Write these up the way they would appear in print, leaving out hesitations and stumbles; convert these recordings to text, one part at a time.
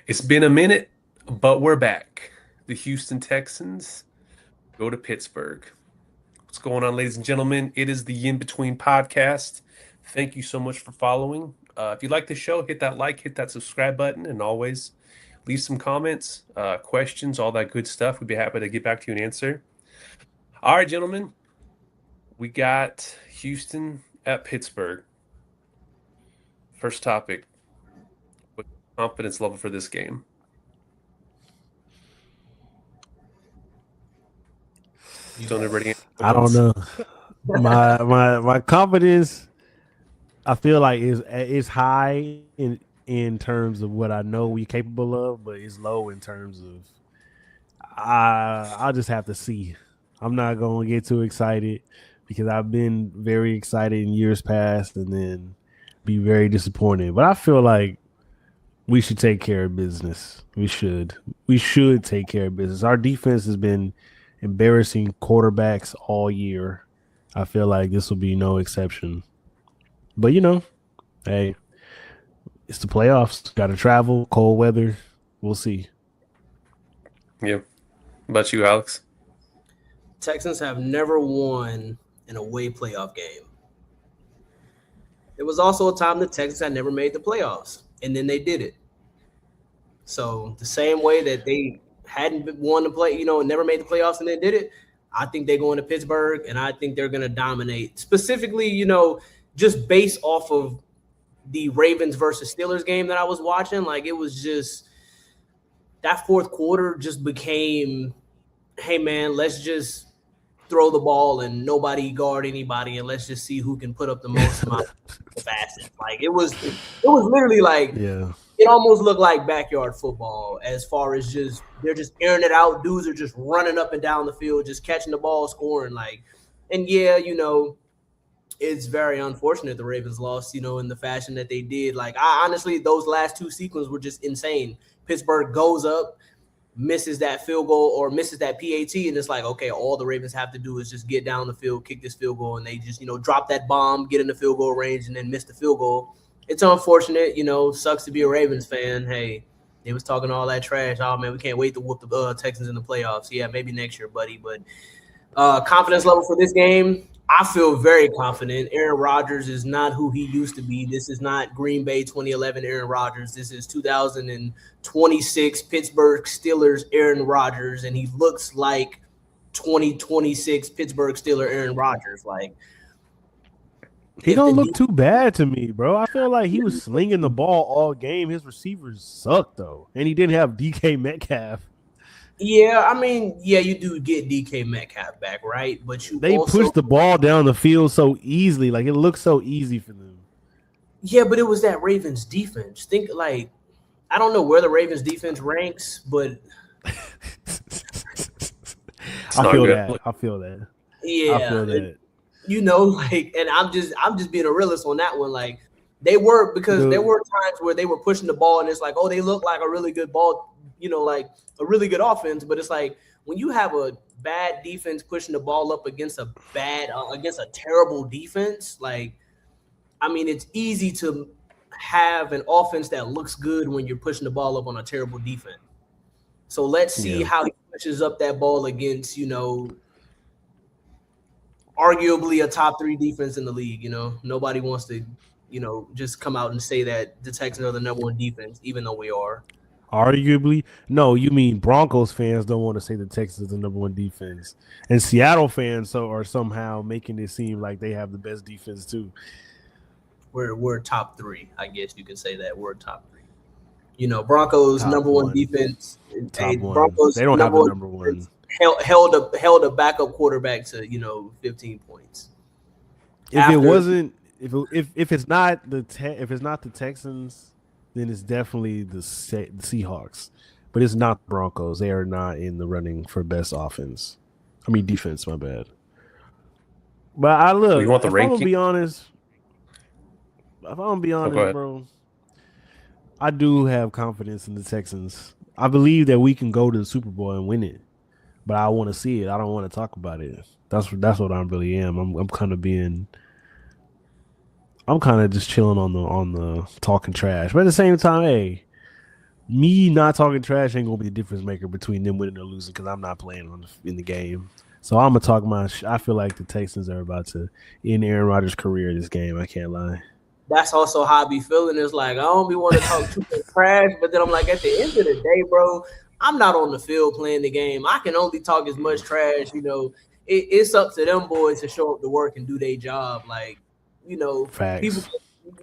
It's been a minute, but we're back. The Houston Texans go to Pittsburgh. What's going on, ladies and gentlemen? It is the In Between podcast. Thank you so much for following. If you like the show, hit that like, hit that subscribe button, and always leave some comments, questions, all that good stuff. We'd be happy to get back to you and answer. All right, gentlemen, we got Houston at Pittsburgh. First topic. What's your confidence level for this game? Don't everybody answer at I don't once? know. My confidence, I feel like is high in terms of what I know we're capable of, but it's low in terms of I'll just have to see. I'm not gonna get too excited because I've been very excited in years past and then be very disappointed. But I feel like we should take care of business. We should. We should take care of business. Our defense has been embarrassing quarterbacks all year. I feel like this will be no exception. But hey, it's the playoffs. Got to travel, cold weather. We'll see. Yeah. How about you, Alex? Texans have never won an away playoff game. There was also a time the Texans had never made the playoffs, and then they did it. So the same way that they hadn't won the play, never made the playoffs and then did it, I think they go into Pittsburgh and I think they're going to dominate. Specifically, just based off of the Ravens versus Steelers game that I was watching, like it was just that fourth quarter just became, hey man, let's just throw the ball and nobody guard anybody and let's just see who can put up the most amount of fastest. Like it was literally like it almost looked like backyard football as far as they're just airing it out. Dudes are just running up and down the field, just catching the ball, scoring. It's very unfortunate the Ravens lost, in the fashion that they did. Like honestly, those last two sequences were just insane. Pittsburgh goes up, misses that field goal or misses that PAT, and it's like, okay, all the Ravens have to do is just get down the field, kick this field goal, and they just, drop that bomb, get in the field goal range, and then miss the field goal. It's unfortunate, sucks to be a Ravens fan. Hey, they was talking all that trash. Oh, man, we can't wait to whoop the Texans in the playoffs. Yeah, maybe next year, buddy. But confidence level for this game, I feel very confident. Aaron Rodgers is not who he used to be. This is not Green Bay 2011 Aaron Rodgers. This is 2026 Pittsburgh Steelers Aaron Rodgers, and he looks like 2026 Pittsburgh Steelers Aaron Rodgers. Like, he don't look too bad to me, bro. I feel like he was slinging the ball all game. His receivers suck though, and he didn't have DK Metcalf. Yeah, I mean, yeah, you do get DK Metcalf back, right? But they pushed the ball down the field so easily. Like, it looks so easy for them. Yeah, but it was that Ravens defense. Think, like, I don't know where the Ravens defense ranks, but I feel that. I feel that. Yeah. I feel that. And I'm just being a realist on that one. Like, there were times where they were pushing the ball and it's like, oh, they look like a really good ball, like a really good offense. But it's like when you have a bad defense pushing the ball up against a terrible defense, like, I mean, it's easy to have an offense that looks good when you're pushing the ball up on a terrible defense. So let's see how he pushes up that ball against, arguably a top 3 defense in the league. Nobody wants to, just come out and say that the Texans are the number 1 defense, even though we are. Arguably? No, you mean Broncos fans don't want to say the Texans are the number 1 defense. And Seattle fans are somehow making it seem like they have the best defense too. We're top 3. I guess you could say that. We're top 3. Broncos top number 1 defense. Broncos, they don't have the number 1. Held a backup quarterback to 15 points. If it's not the Texans, then it's definitely the Seahawks. But it's not the Broncos. They are not in the running for best offense. I mean defense. My bad. But you want the ranking? I'm gonna be honest, bro. I do have confidence in the Texans. I believe that we can go to the Super Bowl and win it. But I want to see it. I don't want to talk about it. That's what I really am. I'm kind of just chilling on the talking trash. But at the same time, hey, me not talking trash ain't gonna be the difference maker between them winning or losing because I'm not playing in the game. So I'm gonna talk my. I feel like the Texans are about to end Aaron Rodgers' career this game. I can't lie. That's also how I be feeling. It's like I don't be want to talk too much trash, but then I'm like, at the end of the day, bro, I'm not on the field playing the game. I can only talk as much trash. It's up to them boys to show up to work and do their job. Like, people. Facts.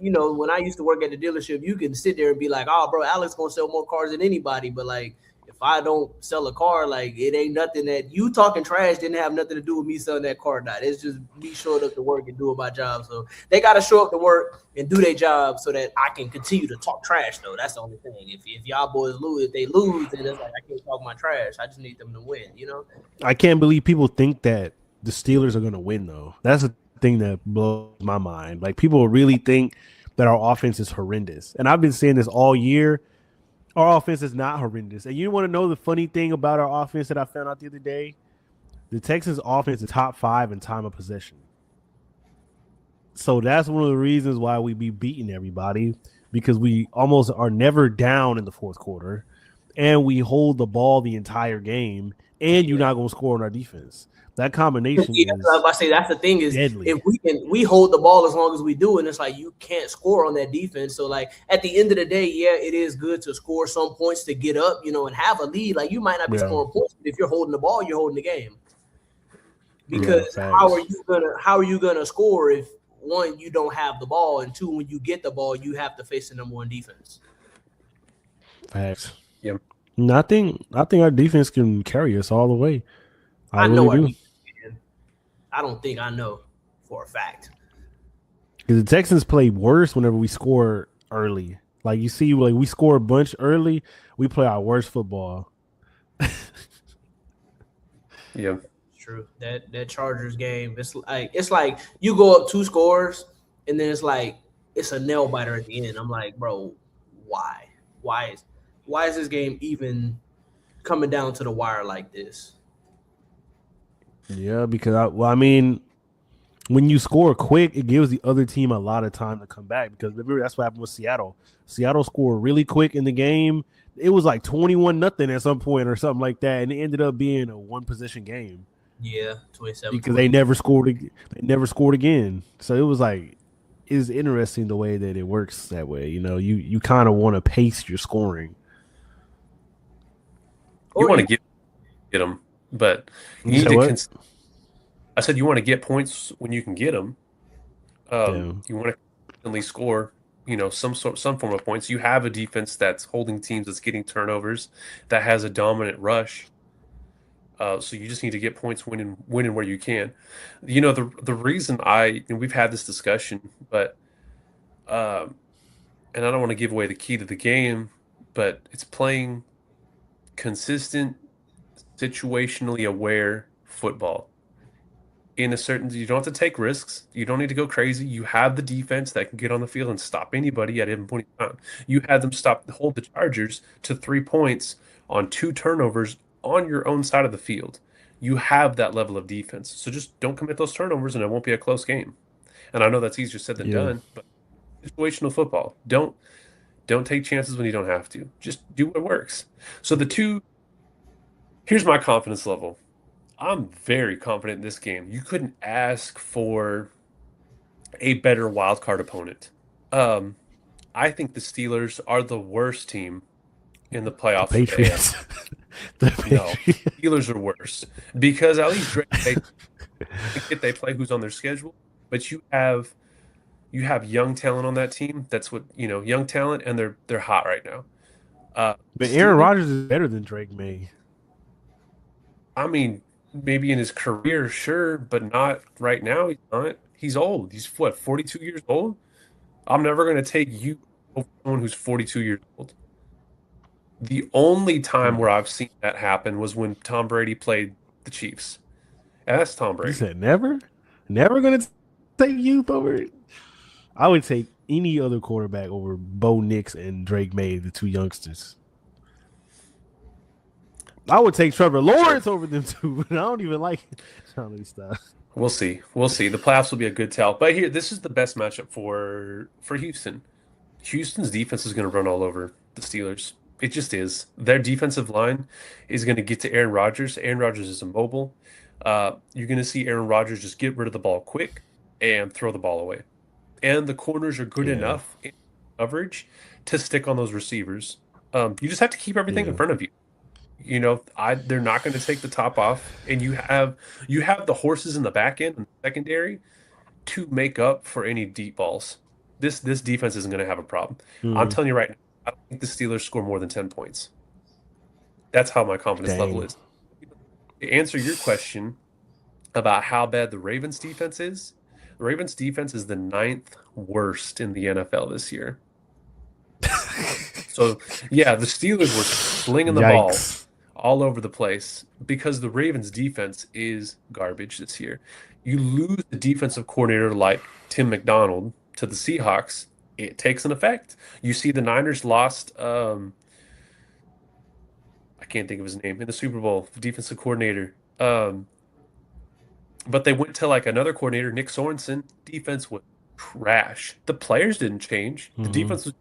When I used to work at the dealership, you can sit there and be like, "Oh, bro, Alex gonna sell more cars than anybody." But like, if I don't sell a car, like it ain't nothing that you talking trash didn't have nothing to do with me selling that car. Not. It's just me showing up to work and doing my job. So they got to show up to work and do their job so that I can continue to talk trash. Though that's the only thing. If y'all boys lose, if they lose, then it's like I can't talk my trash. I just need them to win. I can't believe people think that the Steelers are gonna win though. That's the thing that blows my mind. Like people really think that our offense is horrendous, and I've been saying this all year. Our offense is not horrendous. And you want to know the funny thing about our offense that I found out the other day? The Texans offense is top 5 in time of possession. So that's one of the reasons why we be beating everybody, because we almost are never down in the fourth quarter and we hold the ball the entire game and you're not going to score on our defense. That combination is I say that's the thing is deadly. if we hold the ball as long as we do, and it's like you can't score on that defense. So like at the end of the day, yeah, it is good to score some points to get up, and have a lead. Like you might not be scoring points, but if you're holding the ball, you're holding the game. Because how are you gonna score if one, you don't have the ball, and two, when you get the ball, you have to face the number one defense. Facts. Yep. I think our defense can carry us all the way. I know really do. I don't think I know for a fact. Because the Texans play worse whenever we score early. Like you see, like we score a bunch early, we play our worst football. Yeah. True. That Chargers game, it's like you go up 2 scores and then it's a nail biter at the end. I'm like, bro, why? Why is this game even coming down to the wire like this? Yeah, because when you score quick, it gives the other team a lot of time to come back. Because remember, that's what happened with Seattle. Seattle scored really quick in the game. It was like 21-0 at some point or something like that, and it ended up being a 1-possession game. Yeah, 27. Because they never scored. They never scored again. So it was like, it's interesting the way that it works that way. You kind of want to pace your scoring. You want to get them, but you need to. I said you want to get points when you can get them. You want to constantly score, some form of points. You have a defense that's holding teams, that's getting turnovers, that has a dominant rush. So you just need to get points winning where you can. The reason and we've had this discussion, but and I don't want to give away the key to the game, but it's playing consistent, situationally aware football. You don't have to take risks. You don't need to go crazy. You have the defense that can get on the field and stop anybody at any point in time. You had them hold the Chargers to 3 points on 2 turnovers on your own side of the field. You have that level of defense. So just don't commit those turnovers and it won't be a close game. And I know that's easier said than done, but situational football. Don't take chances when you don't have to. Just do what works. So here's my confidence level. I'm very confident in this game. You couldn't ask for a better wild card opponent. I think the Steelers are the worst team in the playoffs. The Patriots. No, Steelers are worse because at least they play who's on their schedule. But you have young talent on that team. That's what young talent, and they're hot right now. But Aaron Rodgers is better than Drake May. I mean, maybe in his career, sure, but not right now. He's not. He's old. He's 42 years old? I'm never going to take you over someone who's 42 years old. The only time where I've seen that happen was when Tom Brady played the Chiefs. And that's Tom Brady. You said never? Never going to take youth over it? I would take any other quarterback over Bo Nix and Drake May, the 2 youngsters. I would take Trevor Lawrence over them too, but I don't even like it. We'll see. The playoffs will be a good tell. But this is the best matchup for Houston. Houston's defense is going to run all over the Steelers. It just is. Their defensive line is going to get to Aaron Rodgers. Aaron Rodgers is immobile. You're going to see Aaron Rodgers just get rid of the ball quick and throw the ball away. And the corners are good Yeah, enough in coverage to stick on those receivers. You just have to keep everything in yeah, front of you. They're not going to take the top off, and you have the horses in the back end and secondary to make up for any deep balls. This defense isn't going to have a problem. I'm mm, telling you right now, I don't think the Steelers score more than 10 points. That's how my confidence level dang, is. To answer your question about how bad the Ravens defense is, the Ravens defense is the ninth worst in the NFL this year. So, yeah, the Steelers were slinging the ball yikes. all over the place because the Ravens defense is garbage this year. You lose a defensive coordinator like Tim McDonald to the Seahawks, it takes an effect. You see the Niners lost I can't think of his name in the Super Bowl, the defensive coordinator. But they went to like another coordinator, Nick Sorensen. Defense was trash. The players didn't change. The Hmm. defense was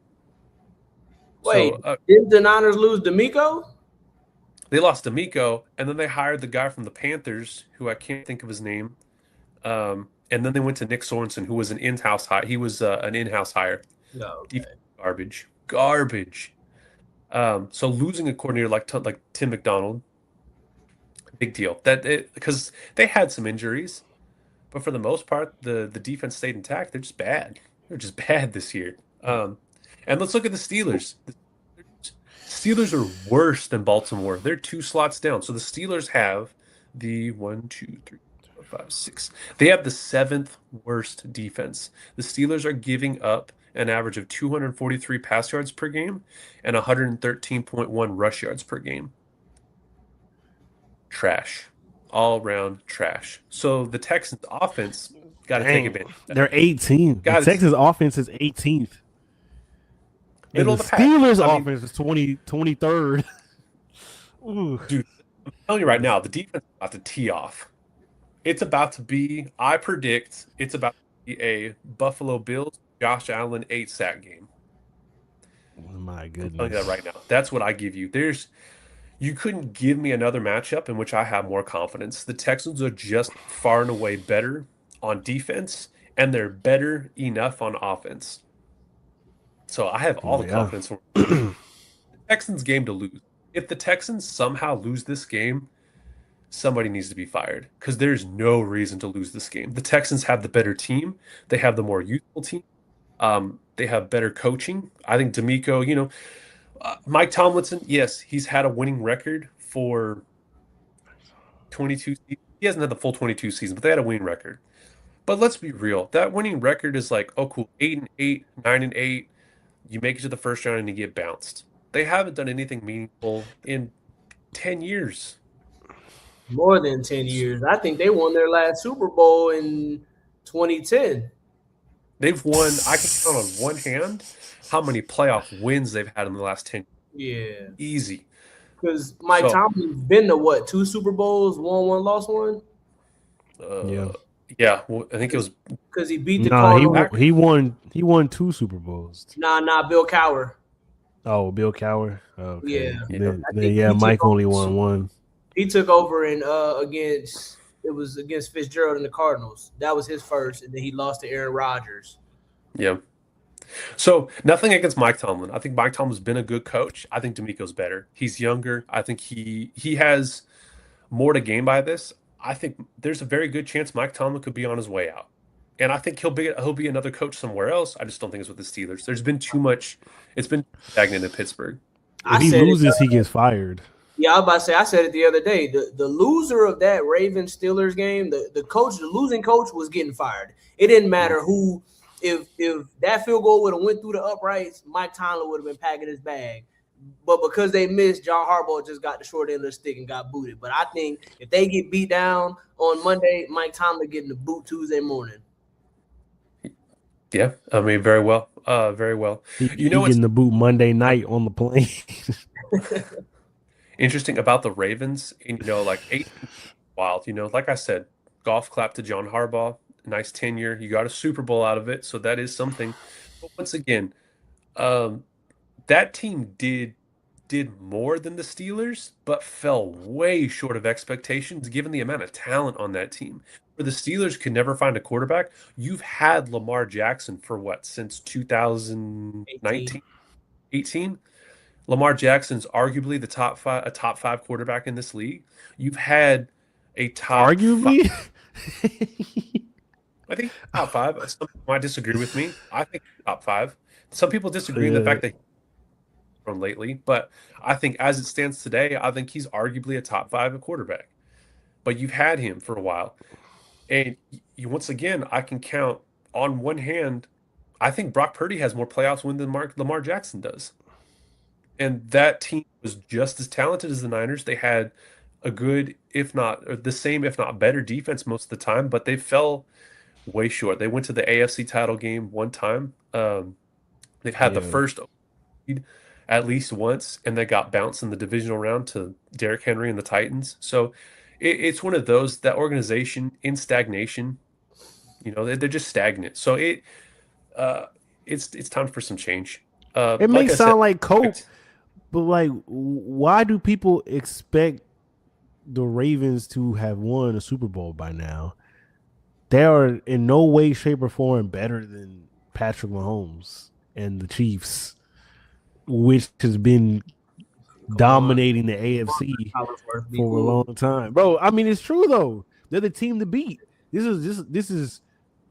Wait, so did the Niners lose D'Amico? they lost D'Amico, and then they hired the guy from the Panthers, who I can't think of his name. And then they went to Nick Sorensen, who was an in-house hire. He was an in-house hire. No. Defense garbage, garbage. So losing a coordinator like Tim McDonald, big deal. Because they had some injuries, but for the most part, the defense stayed intact. They're just bad. They're just bad this year. And let's look at the Steelers. The Steelers are worse than Baltimore. They're two slots down. So the Steelers have the one, two, three, four, five, six. They have the seventh worst defense. The Steelers are giving up an average of 243 pass yards per game and 113.1 rush yards per game. Trash. All around trash. So the Texans offense got to take Dang, advantage of that. they're 18. The Got to Texas offense is 18th, and middle the of the pack. Steelers I mean, offense is 23rd. Ooh, dude, I'm telling you right now, the defense is about to tee off. It's about to be, I predict, it's about to be a Buffalo Bills, Josh Allen 8 sack game. my I'm telling you that goodness. right now. That's what I give you. You couldn't give me another matchup in which I have more confidence. The Texans are just far and away better on defense, and they're better enough on offense. So I have all the Yeah. confidence for the Texans game to lose. If the Texans somehow lose this game, somebody needs to be fired because there's no reason to lose this game. The Texans have the better team. They have the more youthful team. They have better coaching. I think D'Amico, Mike Tomlinson, yes, he's had a winning record for 22 seasons. He hasn't had the full 22 seasons, but they had a winning record. But let's be real. That winning record is like, oh, cool, 8-8, 9-8. You make it to the first round and you get bounced. They haven't done anything meaningful in 10 years. More than 10 years. I think they won their last Super Bowl in 2010. They've won, I can count on one hand how many playoff wins they've had in the last 10 Yeah. easy. Because Mike So, Tomlin's been to what, 2 Super Bowls, won one, lost one? Yeah. yeah, well, I think it was Because he beat the Nah, Cardinals. he won 2 Super Bowls. Nah, Bill Cowher. Oh, Bill Cowher. Okay. Yeah. Then, I then think yeah, he Mike took only over, won one. he took over in against Fitzgerald and the Cardinals. That was his first, and then he lost to Aaron Rodgers. yeah. So nothing against Mike Tomlin. I think Mike Tomlin's been a good coach. I think D'Amico's better. He's younger. I think he has more to gain by this. I think there's a very good chance Mike Tomlin could be on his way out. And I think he'll be another coach somewhere else. I just don't think it's with the Steelers. There's been too much. It's been stagnant in Pittsburgh. I If he said it. loses, he gets fired. Yeah, I was about to say. I said it the other day. The loser of that Ravens Steelers game, the losing coach was getting fired. It didn't matter who. If that field goal would have went through the uprights, Mike Tomlin would have been packing his bag. But because they missed, John Harbaugh just got the short end of the stick and got booted. But I think if they get beat down on Monday, Mike Tomlin getting the boot Tuesday morning. Yeah, I mean, very well, very well. He What's getting the boot Monday night on the plane. interesting about the Ravens? And like 8 wild. Like I said, golf clap to John Harbaugh. Nice tenure. You got a Super Bowl out of it, so that is something. But once again, that team did did more than the Steelers, but fell way short of expectations given the amount of talent on that team. Where the Steelers could never find a quarterback, you've had Lamar Jackson for what, since 18. 2019, 18? Lamar Jackson's arguably a top five quarterback in this league. You've had a top five. Arguably, I think top five. Some people might disagree with me. I think top five. Some people disagree in the yeah. fact that he's from lately, but I think as it stands today, I think he's arguably a top five quarterback. But you've had him for a while, and you once again, I can count on one hand. I think Brock Purdy has more playoffs wins than Lamar Jackson does, and that team was just as talented as the Niners. They had a good, if not or the same, if not better defense most of the time, but they fell way short. They went to the AFC title game one time. They've had the Yeah. first lead at least once, and they got bounced in the divisional round to Derrick Henry and the Titans. So it's one of those, that organization in stagnation. They're just stagnant. So it's time for some change. It Like may I said, sound like cope, but like, why do people expect the Ravens to have won a Super Bowl by now? They are in no way, shape, or form better than Patrick Mahomes and the Chiefs, which has been dominating the AFC for a long time, bro. I mean, it's true though. They're the team to beat. This is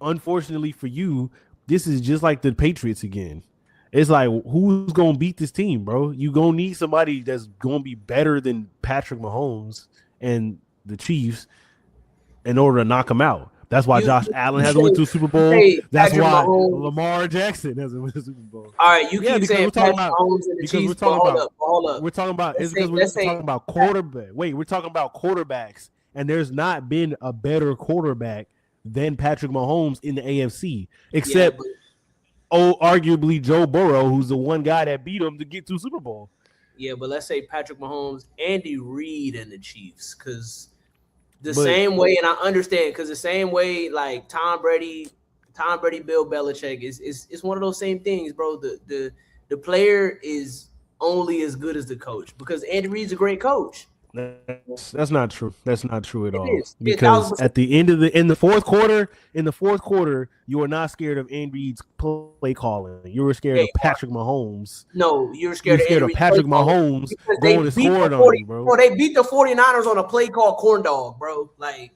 unfortunately for you. This is just like the Patriots again. It's like, who's gonna beat this team, bro? You gonna need somebody that's gonna be better than Patrick Mahomes and the Chiefs in order to knock them out. That's why Josh Allen hasn't went to a Super Bowl. That's why Lamar Jackson hasn't went to a Super Bowl. All right, you keep saying Patrick Mahomes and the Chiefs. We're talking about, hold up. We're talking about, it's because we're talking about quarterback. Wait, we're talking about quarterbacks, and there's not been a better quarterback than Patrick Mahomes in the AFC, except arguably Joe Burrow, who's the one guy that beat him to get to Super Bowl. Yeah, but let's say Patrick Mahomes, Andy Reid, and the Chiefs, because same way, and I understand, because the same way, like Tom Brady, Bill Belichick is one of those same things, bro. The player is only as good as the coach, because Andy Reid's a great coach. That's not true. That's not true at all. Is. Because at the end of in the fourth quarter, you were not scared of Andy Reid's play calling. You were scared of Patrick Mahomes. No, you were scared of Patrick Mahomes going to score on you, bro. They beat the 49ers on a play called corn dog, bro. Like,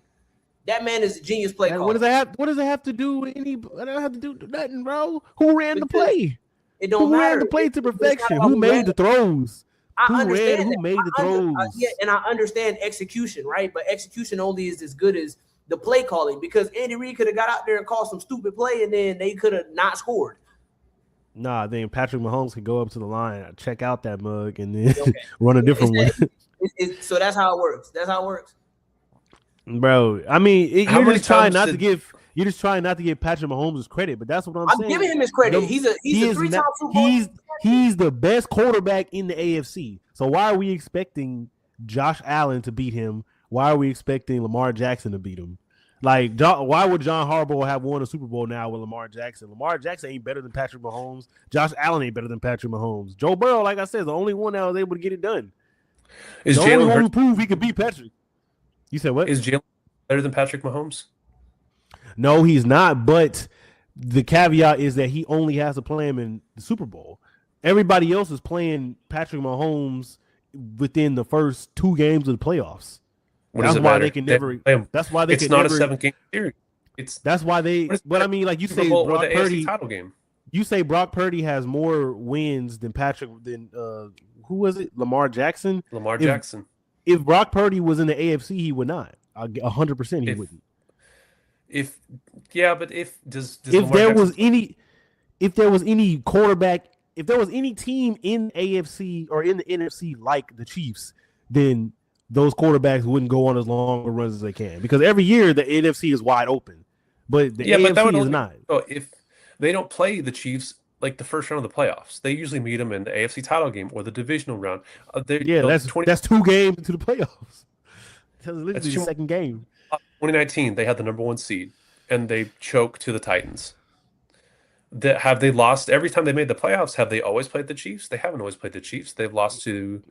that man is a genius play caller. What does it have to do with any? I don't have to do nothing, bro. Who ran the play? It don't matter. Who ran the play to perfection? Who made the throws? I understand who made the throws? And I understand execution, right? But execution only is as good as the play calling, because Andy Reid could have got out there and called some stupid play, and then they could have not scored. Nah, then Patrick Mahomes could go up to the line, check out that mug, and then run a different one. So that's how it works. That's how it works, bro. I mean, you're just trying not to give Patrick Mahomes his credit, but that's what I'm saying. I'm giving him his credit. He's a three-time Super Bowl. He's the best quarterback in the AFC. So why are we expecting Josh Allen to beat him? Why are we expecting Lamar Jackson to beat him? Like, why would John Harbaugh have won a Super Bowl now with Lamar Jackson? Lamar Jackson ain't better than Patrick Mahomes. Josh Allen ain't better than Patrick Mahomes. Joe Burrow, like I said, is the only one that was able to get it done. Is the Jalen only one who proved he could beat Patrick. You said what? Is Jalen better than Patrick Mahomes? No, he's not. But the caveat is that he only has to play him in the Super Bowl. Everybody else is playing Patrick Mahomes within the first 2 games of the playoffs. That's why they can never. That's why they it's can not never, a 7-game series. That's why they. But I mean, like you say, Brock Purdy. Title game. You say Brock Purdy has more wins than who was it? Lamar Jackson. Jackson. If Brock Purdy was in the AFC, he would not. 100%, he wouldn't. If there was any quarterback, if there was any team in AFC or in the NFC like the Chiefs, then those quarterbacks wouldn't go on as long runs as they can, because every year the NFC is wide open, but the AFC is not. Oh, if they don't play the Chiefs like the first round of the playoffs, they usually meet them in the AFC title game or the divisional round. That's 2 games into the playoffs. That's literally the second game. 2019, they had the number 1 seed and they choked to the Titans. have they lost every time they made the playoffs? Have they always played the Chiefs? They haven't always played the Chiefs. They've lost to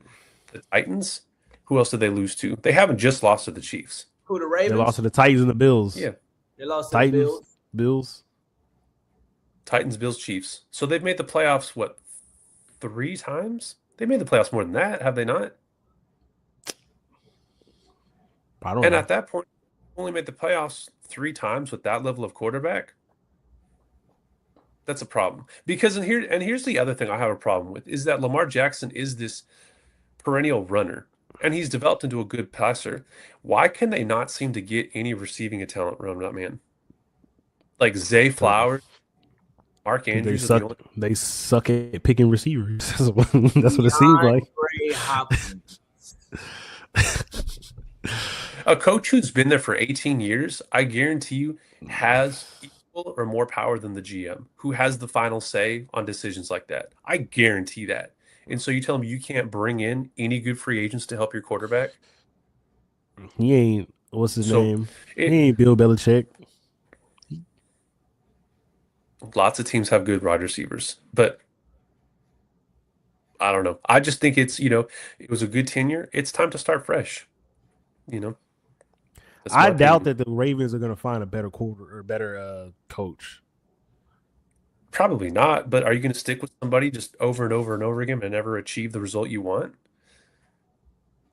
the Titans. Who else did they lose to? They haven't just lost to the Chiefs. Who, the They lost to Ravens? the Titans and the Bills. Yeah, They lost to the Titans, Bills. Bills. Titans, Bills, Chiefs. So they've made the playoffs what 3 times? They made the playoffs more than that, have they not? I don't And know. at that point, only made the playoffs 3 times with that level of quarterback. That's a problem. Because here's the other thing I have a problem with is that Lamar Jackson is this perennial runner, and he's developed into a good passer. Why can they not seem to get any receiving a talent around that man? Like Zay Flowers, Mark Andrews are the only. They suck at picking receivers. That's what it seems like. DeAndre Hopkins. A coach who's been there for 18 years, I guarantee you, has equal or more power than the GM, who has the final say on decisions like that. I guarantee that. And so you tell me you can't bring in any good free agents to help your quarterback? He ain't. What's his name? He ain't Bill Belichick. Lots of teams have good wide receivers, but I don't know. I just think it was a good tenure. It's time to start fresh. I doubt that the Ravens are going to find a better better coach. Probably not, but are you going to stick with somebody just over and over and over again and never achieve the result you want?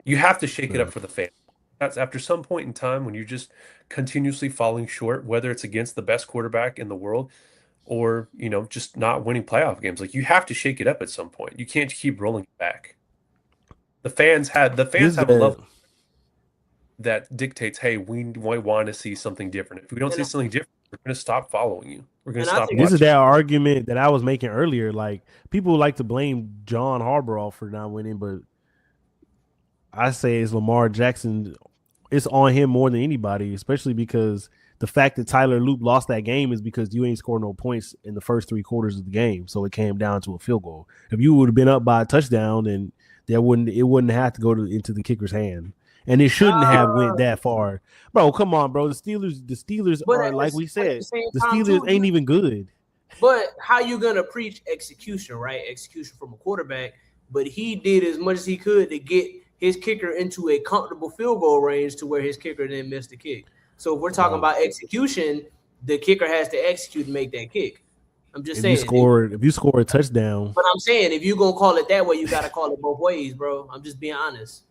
You have to shake it up for the fans. That's after some point in time when you're just continuously falling short, whether it's against the best quarterback in the world or, just not winning playoff games. Like, you have to shake it up at some point. You can't keep rolling it back. The fans have a level that dictates, hey, we want to see something different. If we don't see something different, we're going to stop following you. We're going to stop. This is that argument that I was making earlier. Like, people like to blame John Harbaugh for not winning, but I say it's Lamar Jackson. It's on him more than anybody, especially because the fact that Tyler Loop lost that game is because you ain't scored no points in the first 3 quarters of the game. So it came down to a field goal. If you would have been up by a touchdown, then it wouldn't have to go into the kicker's hand. And it shouldn't have went that far. Bro, come on, bro. The Steelers are, like we said, the Steelers ain't even good. But how you going to preach execution, right? Execution from a quarterback. But he did as much as he could to get his kicker into a comfortable field goal range to where his kicker didn't miss the kick. So if we're talking about execution, the kicker has to execute and make that kick. I'm just saying. If you score a touchdown. But I'm saying, if you're going to call it that way, you got to call it both ways, bro. I'm just being honest.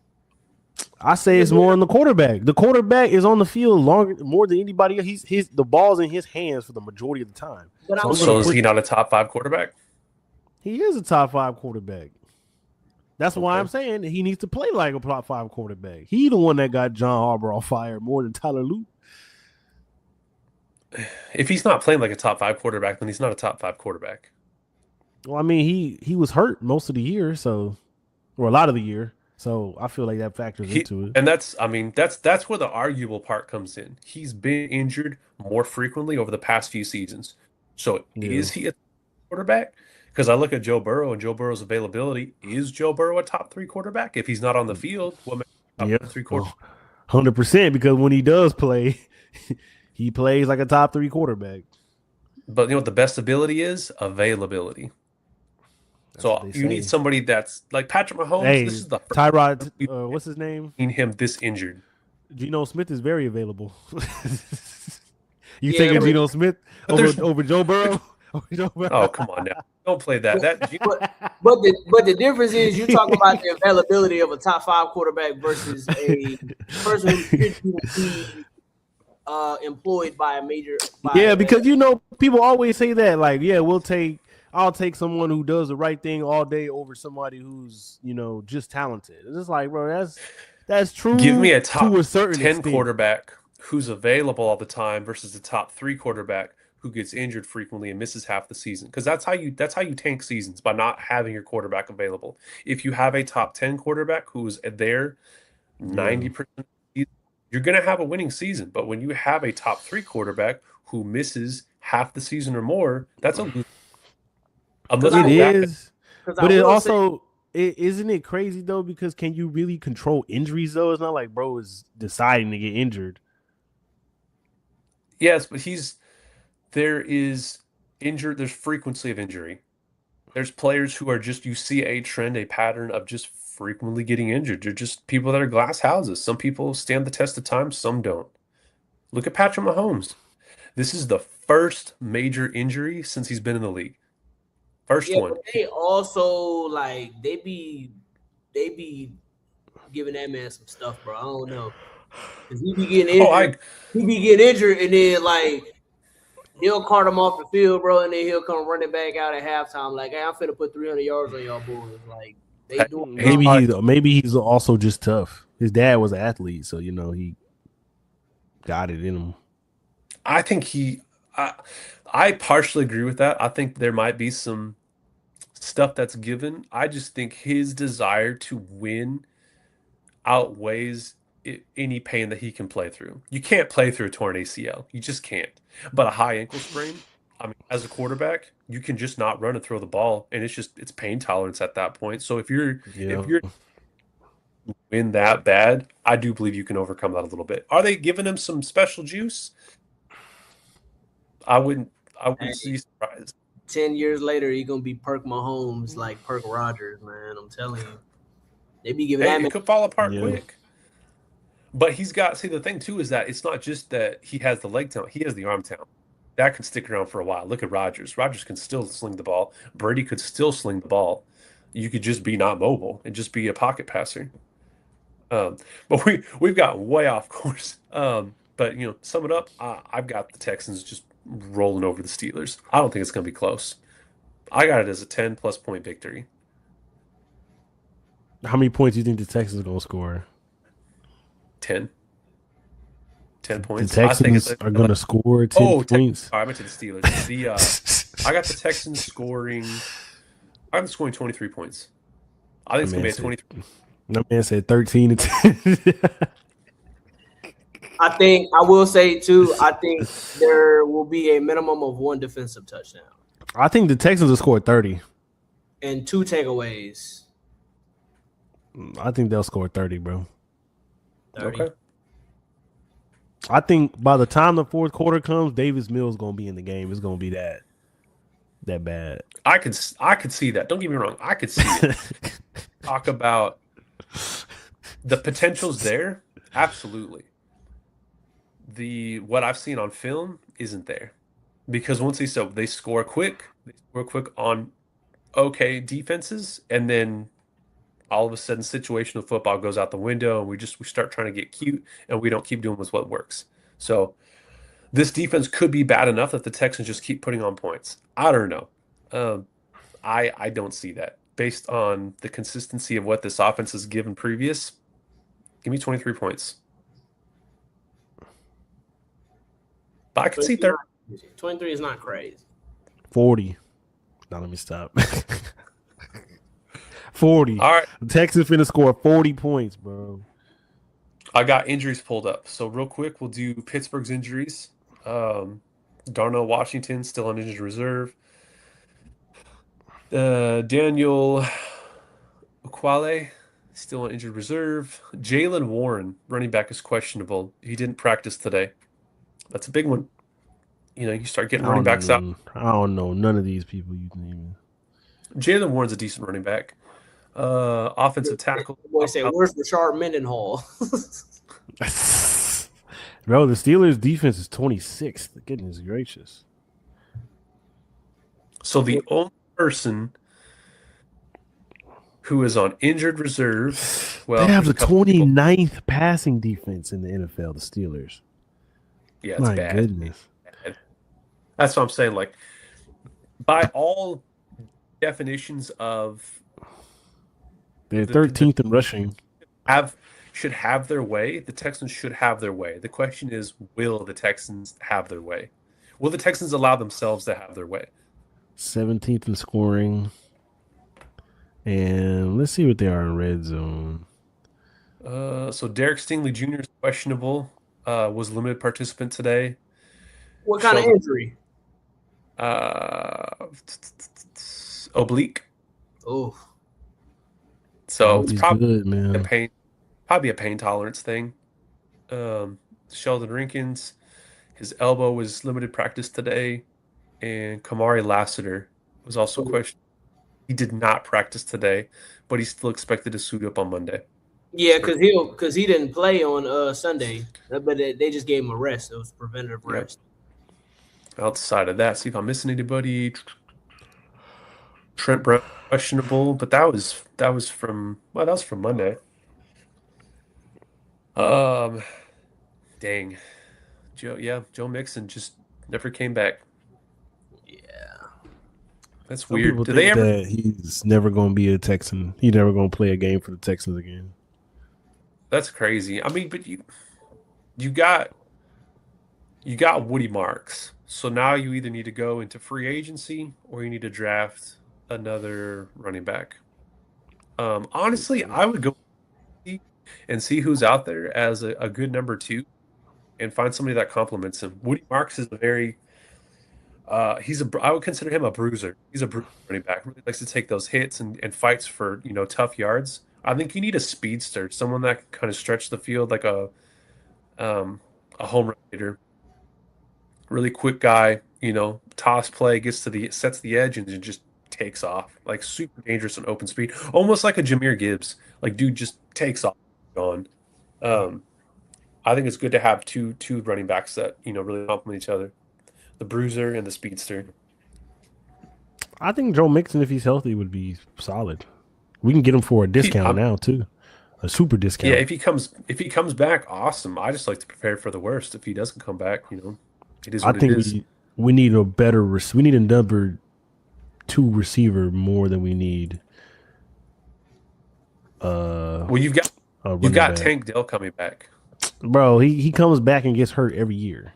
I say it's more on the quarterback. The quarterback is on the field more than anybody else. The ball's in his hands for the majority of the time. So is he not a top 5 quarterback? He is a top 5 quarterback. That's why I'm saying he needs to play like a top 5 quarterback. He the one that got John Harbaugh fired more than Tyler Loop. If he's not playing like a top 5 quarterback, then he's not a top 5 quarterback. Well, I mean, he was hurt most of the year, or a lot of the year. So I feel like that factors into it. And that's where the arguable part comes in. He's been injured more frequently over the past few seasons. So is he a quarterback? Because I look at Joe Burrow and Joe Burrow's availability. Is Joe Burrow a top 3 quarterback? If he's not on the field, what makes top 3 quarterback? 100%, because when he does play, he plays like a top 3 quarterback. But you know what the best ability is? Availability. So you need somebody that's like Patrick Mahomes. Hey, this is the Tyrod. What's his name? Seen him this injured. Geno Smith is very available. Taking Geno Smith over Joe Burrow? Oh, come on now! Don't play that. But the difference is you talk about the availability of a top 5 quarterback versus a person who could be employed by a major. Because people always say that, like, I'll take someone who does the right thing all day over somebody who's, just talented. It's just like, bro, that's true. Give me a top to a certain 10 extent. quarterback who's available all the time versus the top 3 quarterback who gets injured frequently and misses half the season. Because that's how you tank seasons, by not having your quarterback available. If you have a top 10 quarterback who's there 90% of the season, you're going to have a winning season. But when you have a top 3 quarterback who misses half the season or more, that's a lose. It is, but it also isn't it crazy though? Because can you really control injuries though? It's not like bro is deciding to get injured. Yes, but injured. There's frequency of injury. There's players who are just, you see a trend, a pattern of just frequently getting injured. They're just people that are glass houses. Some people stand the test of time, some don't. Look at Patrick Mahomes. This is the first major injury since he's been in the league. First Yeah, one. but they also like they be giving that man some stuff, bro. I don't know. Cause he be getting Oh, injured. He be getting injured and then like they'll cart him off the field, bro, and then he'll come running back out at halftime. Like, hey, I'm finna put 300 yards on y'all boys. Like they doing he's y'all. Maybe he's also just tough. His dad was an athlete, so he got it in him. I think I partially agree with that. I think there might be some stuff that's given. I just think his desire to win outweighs any pain that he can play through. You can't play through a torn ACL. You just can't. But a high ankle sprain, I mean, as a quarterback, you can just not run and throw the ball, and it's pain tolerance at that point. So Yeah. if you're win that bad, I do believe you can overcome that a little bit. Are they giving him some special juice? I wouldn't Hey, be surprised. 10 years later, he gonna be Perk Mahomes, like Perk Rogers, man. I'm telling you, they be giving Hey, that man. it could fall apart Yeah. quick. But he's got, see, the thing too is that it's not just that he has the leg talent, he has the arm talent. That can stick around for a while. Look at Rodgers. Rodgers can still sling the ball. Brady could still sling the ball. You could just be not mobile and just be a pocket passer. Um, but we've got way off course. But sum it up, I've got the Texans just rolling over the Steelers. I don't think it's going to be close. I got it as a 10+ point victory. How many points do you think the Texans are gonna score? 10. 10 The points. I think Texans are gonna score 10 oh, points. I meant to the Steelers. I got the Texans scoring. I'm scoring 23 points. I think That it's gonna man be a said 23. that man said 13 to 10. I think I will say too. I think there will be a minimum of one defensive touchdown I think the Texans will score 30. and two takeaways. I think they'll score 30, bro. 30. Okay. I think by the time the fourth quarter comes, Davis Mills gonna be in the game. It's gonna be that bad. I could see that. Don't get me wrong. I could see it. Talk about the potential's there. Absolutely. What I've seen on film isn't there. Because once they score quick. They score quick on okay defenses, and then all of a sudden situational football goes out the window and we start trying to get cute and we don't keep doing what works. So this defense could be bad enough that the Texans just keep putting on points. I don't know. I don't see that based on the consistency of what this offense has given previous. Give me 23 points. But I could see 30. 23 is not crazy. 40. Now let me stop. 40. All right. The Texans finna score 40 points, bro. I got injuries pulled up. So real quick, we'll do Pittsburgh's injuries. Darnell Washington still on injured reserve. Daniel Okwale still on injured reserve. Jalen Warren, running back, is questionable. He didn't practice today. That's a big one. You start getting running backs out. I don't know none of these people you can even. Jalen Warren's a decent running back. Offensive tackle. Boy said, "Where's Rashard Mendenhall?" Bro, the Steelers' defense is 26th. Goodness gracious. So the only person who is on injured reserve, well, they have there's the a couple people. 29th passing defense in the NFL, the Steelers. Yeah, it's My bad. goodness. That's what I'm saying. Like, by all definitions of They're 13th in rushing. should have their way. The Texans should have their way. The question is, will the Texans have their way? Will the Texans allow themselves to have their way? 17th in scoring. And let's see what they are in red zone. So Derek Stingley Jr. is questionable. Was limited participant today. What kind of injury? Oblique. Oh, So it's He's probably good, man. probably a pain tolerance thing. Sheldon Rinkins, his elbow was limited practice today. and Kamari Lassiter was also questioned. He did not practice today, but he's still expected to suit up on Monday. Yeah, So, because he didn't play on Sunday, but they just gave him a rest. It was preventative yep. rest. Outside of that, see if I'm missing anybody. Trent Brown questionable, but that was from Monday. Um, dang, Joe Mixon just never came back. Yeah. That's Some weird. people Do they think ever? that he's never going to be a Texan. He's never going to play a game for the Texans again. That's crazy. I mean, but you got Woody Marks. So now you either need to go into free agency or you need to draft another running back. Honestly, I would go and see who's out there as a good number two and find somebody that complements him. Woody Marks is a very I would consider him a bruiser. He's a bruiser running back. Really likes to take those hits and fights for, tough yards. I think you need a speedster, someone that can kind of stretch the field like um a home run hitter. Really quick guy, toss play, sets the edge and then just takes off. Like super dangerous on open speed. Almost like a Jameer Gibbs. Like dude just takes off gone. Um I think it's good to have two running backs that, really complement each other. The bruiser and the speedster. I think Joe Mixon, if he's healthy, would be solid. We can get him for a He, discount I'm, now too, a super yeah, discount. if he comes back, awesome. I just like to prepare for the worst. If he doesn't come back, it is I what it think is. we need a better. We need a number two receiver more than we need uh, Well, you've got a you've running got back. Tank Dell coming back. Bro, he comes back and gets hurt every year.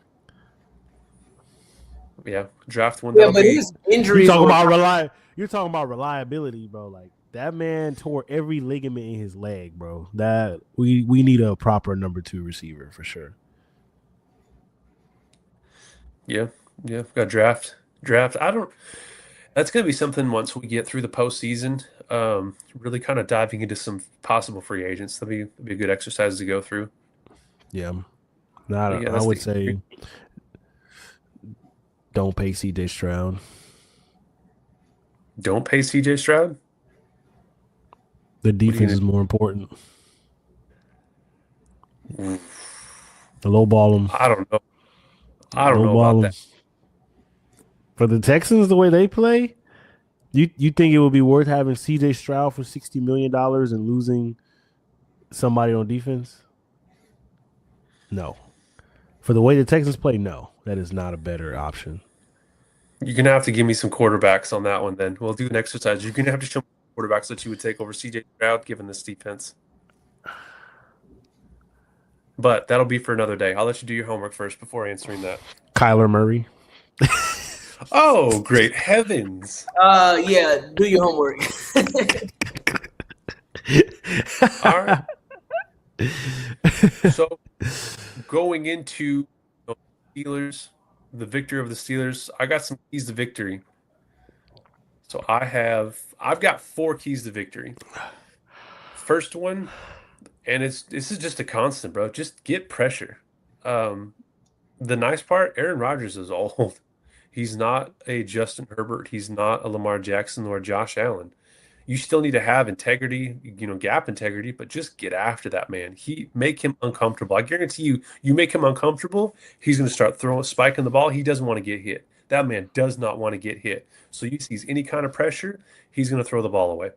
Yeah, draft one. Yeah, That'll but be his injuries were You're talking about reliability, bro. Like that man tore every ligament in his leg, bro. That we need a proper number two receiver for sure. yeah, yeah. Got draft. I don't. That's gonna be something once we get through the postseason. Really kind of diving into some possible free agents. That'd be a good exercise to go through. Yeah. But Not yeah, I that's would the say don't pay CJ Stroud. don't pay CJ Stroud. The What are you defense gonna is more important. do? The low ball him. I don't know. I don't Low know ball about him. that. For the Texans, the way they play, you think it would be worth having CJ Stroud for $60 million and losing somebody on defense? No. For the way the Texans play, no. That is not a better option. You're gonna have to give me some quarterbacks on that one. Then we'll do an exercise. You're gonna have to show me quarterbacks that you would take over CJ Stroud given this defense. But that'll be for another day. I'll let you do your homework first before answering that. Kyler Murray. Oh, great heavens! yeah, do your homework. All right. So going into Steelers, the victory of the Steelers, I got some keys to victory. So I've got four keys to victory. First one, and this is just a constant, bro. Just get pressure. Um, the nice part, Aaron Rodgers is old. He's not a Justin Herbert. He's not a Lamar Jackson or Josh Allen. You still need to have integrity, gap integrity, but just get after that man. Make him uncomfortable. I guarantee you, you make him uncomfortable, he's going to start spiking the ball. He doesn't want to get hit. That man does not want to get hit. So you sees any kind of pressure, he's going to throw the ball away.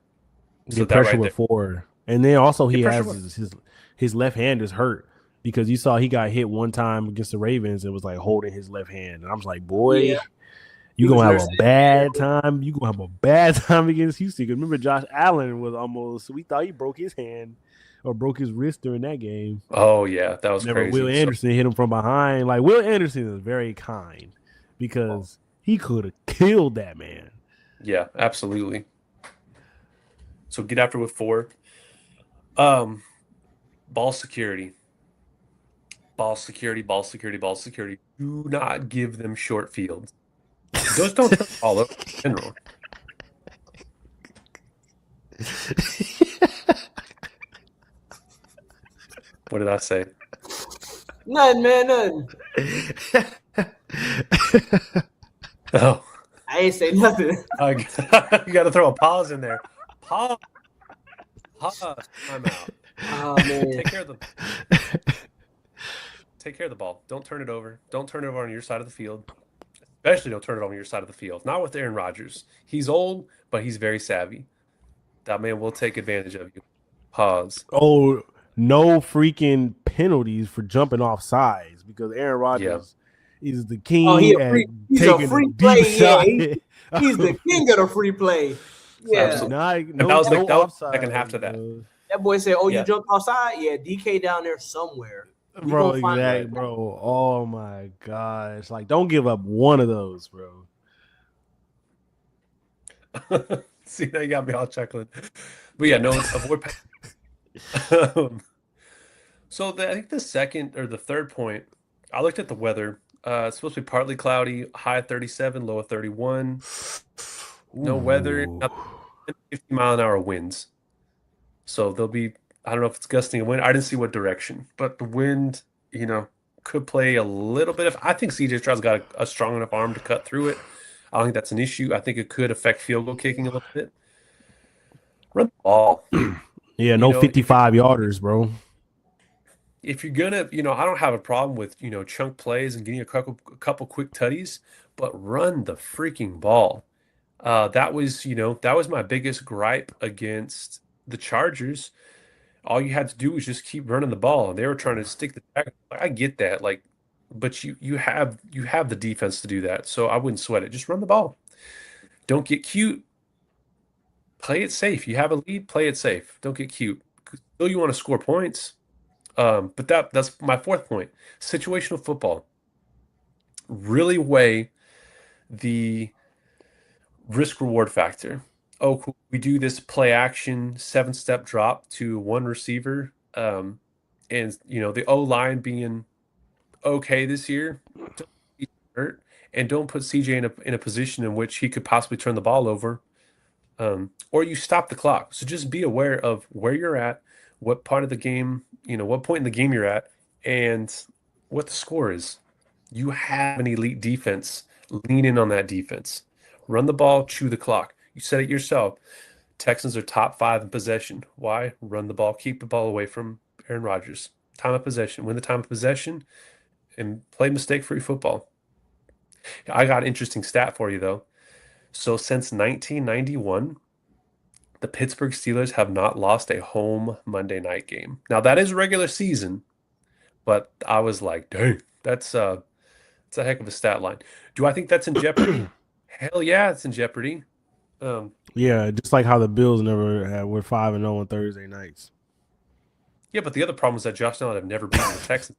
So Get that pressure right with there. four. And then also Get he pressure has with. his left hand is hurt because you saw he got hit one time against the Ravens and was like holding his left hand. And I was like, Yeah, boy, he you're was gonna have a nursing bad time. You're gonna have a bad time against Houston. Because remember, Josh Allen was almost we thought he broke his hand or broke his wrist during that game. Oh yeah, that was Remember, Will crazy. So Anderson hit him from behind. Like Will Anderson is very kind because he could have killed that man. yeah, absolutely. So get after with four. Um, ball security. Ball security, ball security, ball security. Do not give them short fields. Those don't turn the ball over in general. What did I say? Nothing, man, nothing. Oh, I ain't say nothing. you got to throw a pause in there. Pause. Pause. Time out. Oh man. Take care of the ball. Don't turn it over. Don't turn it over on your side of the field. Especially don't turn it on your side of the field. Not with Aaron Rodgers. He's old, but he's very savvy. That man will take advantage of you. Pause. Oh, no freaking penalties for jumping off sides because Aaron Yeah. Rodgers is the Oh, king at he's a taking a free deep play. Yeah, shot. he's the king of the free play. Yeah. Absolutely. Not, And no, that was no that was the offside, second half to that. bro. That boy said, "Oh, Yeah. you jumped offside? Yeah, DK down there somewhere. We Bro, gonna find exactly, him." bro. Oh my gosh. Like, don't give up one of those, bro. See, now you got me all chuckling. But yeah, no, avoid. So I think the second or the third point, I looked at the weather. It's supposed to be partly cloudy, high 37, low of 31. No weather, Ooh. up 50-mile-an-hour winds. So there'll be, I don't know if it's gusting of wind. I didn't see what direction, but the wind, could play a little bit of. I think CJ Stroud's got a strong enough arm to cut through it. I don't think that's an issue. I think it could affect field goal kicking a little bit. Run the ball. Yeah, no 55 yarders, bro. If you're gonna, I don't have a problem with, chunk plays and getting a couple quick tutties, but run the freaking ball. That was my biggest gripe against the Chargers. All you had to do was just keep running the ball, and they were trying to stick the tackle. I get that, but you have the defense to do that, so I wouldn't sweat it. Just run the ball. Don't get cute. Play it safe. You have a lead, play it safe. Don't get cute. Still, you want to score points. But that's my fourth point. Situational football. Really weigh the risk reward factor. Oh, cool. We do this play action 7-step drop to one receiver. And the O line being okay this year. Don't be hurt, and don't put CJ in a position in which he could possibly turn the ball over. Or you stop the clock. So just be aware of where you're at, what part of the game, what point in the game you're at, and what the score is. You have an elite defense. Lean in on that defense. Run the ball, chew the clock. You said it yourself. Texans are top 5 in possession. Why? Run the ball, keep the ball away from Aaron Rodgers. Time of possession. Win the time of possession and play mistake-free football. I got an interesting stat for you, though. So since 1991, the Pittsburgh Steelers have not lost a home Monday night game. Now, that is regular season, but I was like, dang, that's a heck of a stat line. Do I think that's in jeopardy? Hell yeah, it's in jeopardy. Yeah, just like how the Bills were 5-0 on Thursday nights. Yeah, but the other problem is that Josh Allen have never beaten the Texans.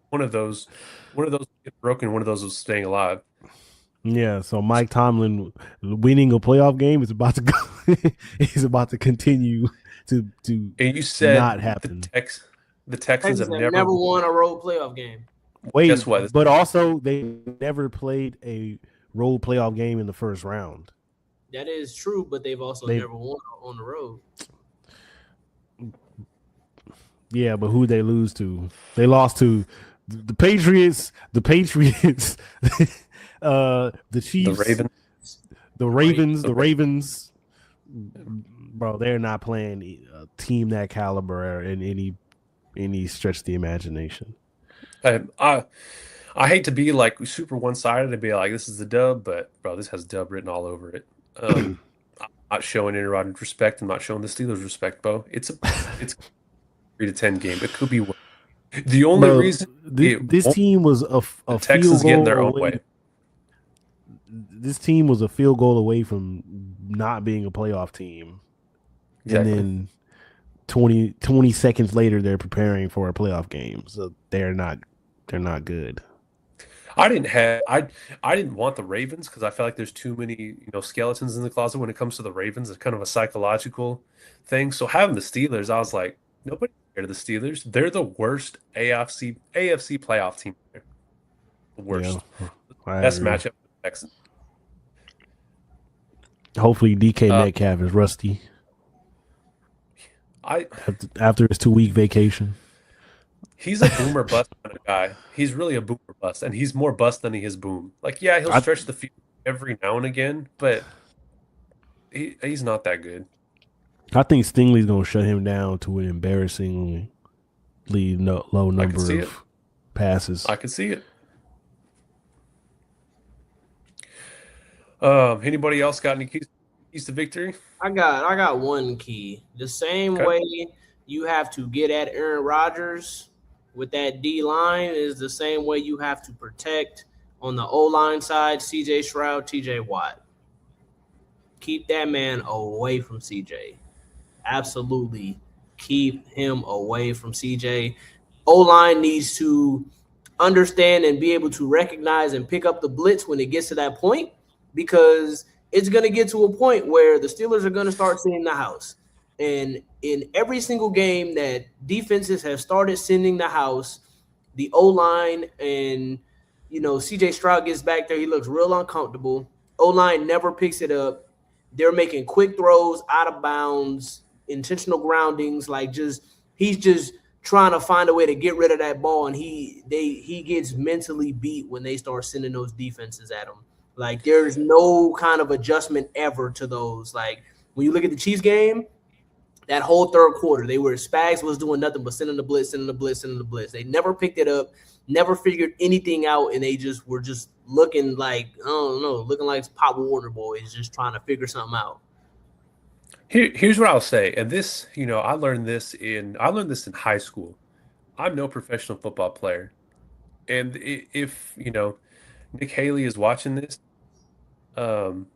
One of those get broken, one of those was staying alive. Yeah, so Mike Tomlin winning a playoff game is about to go. He's about to continue to And you said not happen. The Texans have never won a road playoff game. Wait, guess what? But also they never played a road playoff game in the first round. That is true, but they've never won on the road. Yeah, but who they lose to? They lost to the Patriots, the Chiefs, the Ravens. Bro, they're not playing a team that caliber in any stretch of the imagination. I hate to be like super one-sided and be like, this is the dub, but bro, this has dub written all over it. I'm not showing any respect. I'm not showing the Steelers respect, Bo. It's 3-10 game. It could be worse. The only reason this team was a Texans field goal getting their own away. way. This team was a field goal away from not being a playoff team. Exactly. And then 20 seconds later they're preparing for a playoff game. So they're not good. I didn't want the Ravens because I felt like there's too many, skeletons in the closet when it comes to the Ravens. It's kind of a psychological thing. So having the Steelers, I was like, nobody scared of the Steelers. They're the worst AFC playoff team. The worst. Yeah, Best matchup with the Texans. Hopefully DK Metcalf is rusty. After his 2-week vacation. He's a boomer bust kind of guy. He's really a boomer bust, and he's more bust than he is boom. Like, yeah, he'll stretch the field every now and again, but he's not that good. I think Stingley's gonna shut him down to an embarrassingly low I could number see it. of passes. I could see it. Anybody else got any keys to victory? I got one key. The same Okay. way you have to get at Aaron Rodgers with that D line is the same way you have to protect on the O line side, CJ Stroud, TJ Watt. Keep that man away from CJ. Absolutely keep him away from CJ. O line needs to understand and be able to recognize and pick up the blitz when it gets to that point, because it's going to get to a point where the Steelers are going to start sending the house. And in every single game that defenses have started sending the house, the O line and CJ Stroud gets back there, he looks real uncomfortable. O line never picks it up. They're making quick throws out of bounds, intentional groundings, like he's just trying to find a way to get rid of that ball, and he gets mentally beat when they start sending those defenses at him. Like there's no kind of adjustment ever to those. Like when you look at the Chiefs game, that whole third quarter, Spags was doing nothing but sending the blitz, sending the blitz, sending the blitz. They never picked it up, never figured anything out, and they just were just looking like, I don't know, looking like Pop Warner boys, just trying to figure something out. Here's what I'll say, and this, I learned this in high school. I'm no professional football player, and if Nick Haley is watching this, um,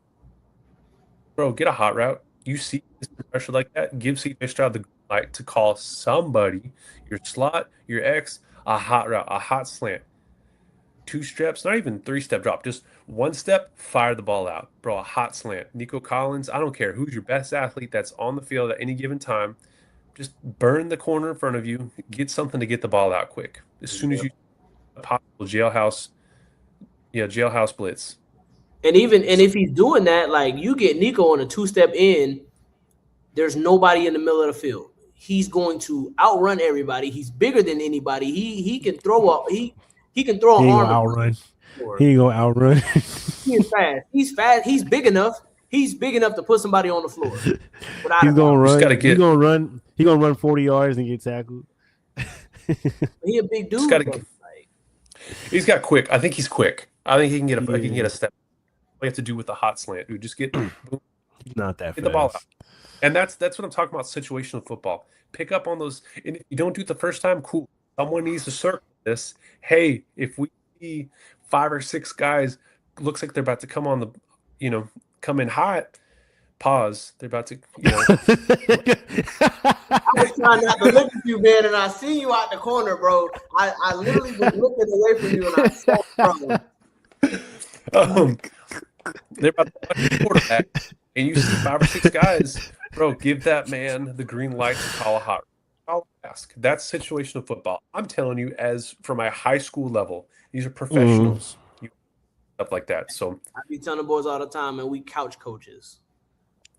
bro, get a hot route. You see this pressure like that, give CJ Stroud the green light to call somebody, your slot, your X, a hot route, a hot slant. 2 steps, not even 3-step drop, just 1 step, fire the ball out. Bro, a hot slant. Nico Collins, I don't care who's your best athlete that's on the field at any given time. Just burn the corner in front of you, get something to get the ball out quick. As soon as you possible jailhouse blitz. And if he's doing that, like you get Nico on a 2-step in, there's nobody in the middle of the field. He's going to outrun everybody. He's bigger than anybody. He can throw up. He can throw an arm. Outrun. He ain't gonna outrun. He is fast. He's fast. He's big enough. He's big enough to put somebody on the floor. He's gonna run. He's gonna run. He's gonna run 40 yards and get tackled. He a big dude. He's got quick. I think he's quick. I think he can get a step. All you have to do with the hot slant, dude. Just get not that get the ball out. And that's what I'm talking about. Situational football. Pick up on those. And if you don't do it the first time, cool. Someone needs to circle this. Hey, if we see 5 or 6 guys, looks like they're about to come on the, come in hot. Pause. They're about to, I was trying not to look at you, man, and I see you out the corner, bro. I literally was looking away from you, and I saw, bro. They're about to watch the quarterback, and you see 5 or 6 guys, bro. Give that man the green light to call a hot. I'll ask. That's situational football. I'm telling you, as from my high school level, these are professionals. Stuff like that. So I be telling the boys all the time, man, we couch coaches.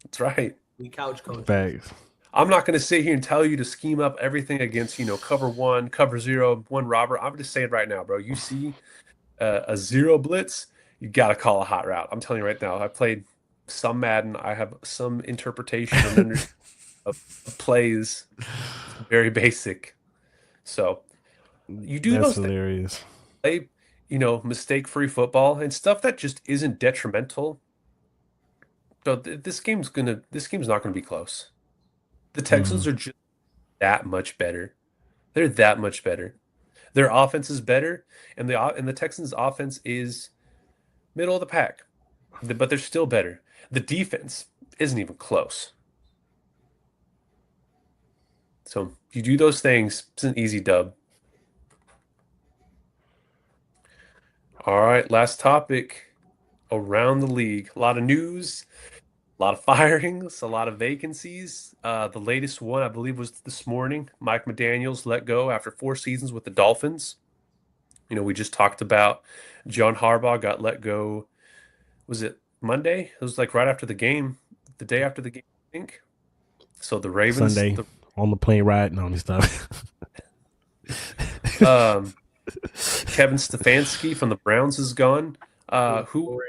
That's right. We couch coaches. Thanks. I'm not going to sit here and tell you to scheme up everything against, cover 1, cover 0, 1 robber. I'm just saying right now, bro. You see a 0 blitz, you got to call a hot route. I'm telling you right now. I played some Madden. I have some interpretation of plays. Very basic. So you do That's those hilarious. Things. Play, mistake-free football and stuff that just isn't detrimental. So this game's not gonna be close. The Texans are just that much better. They're that much better. Their offense is better, and the Texans' offense is middle of the pack, but they're still better. The defense isn't even close. So if you do those things, it's an easy dub. All right, last topic. Around the league, a lot of news. A lot of firings, a lot of vacancies. The latest one, I believe, was this morning. Mike McDaniels let go after 4 seasons with the Dolphins. We just talked about John Harbaugh got let go. Was it Monday? It was like right after the game, the day after the game, I think. So the Ravens. Sunday on the plane ride and all this stuff. Kevin Stefanski from the Browns is gone. Who?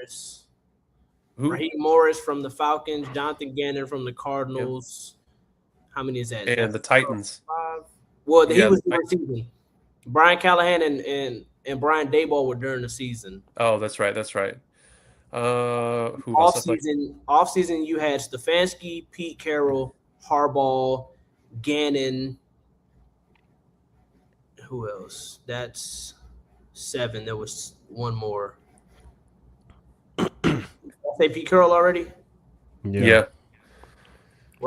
Who? Raheem Morris from the Falcons, Jonathan Gannon from the Yeah. Cardinals. How many is that? Is that And the Titans. 5? Well, he Yeah. was during the season. Brian Callahan and Brian Daboll were during the season. Oh, that's right. That's right. Who else? Off I thought. season, you had Stefanski, Pete Carroll, Harbaugh, Gannon. Who else? That's 7. There was one more. Did I say Pete Carroll already? Yeah.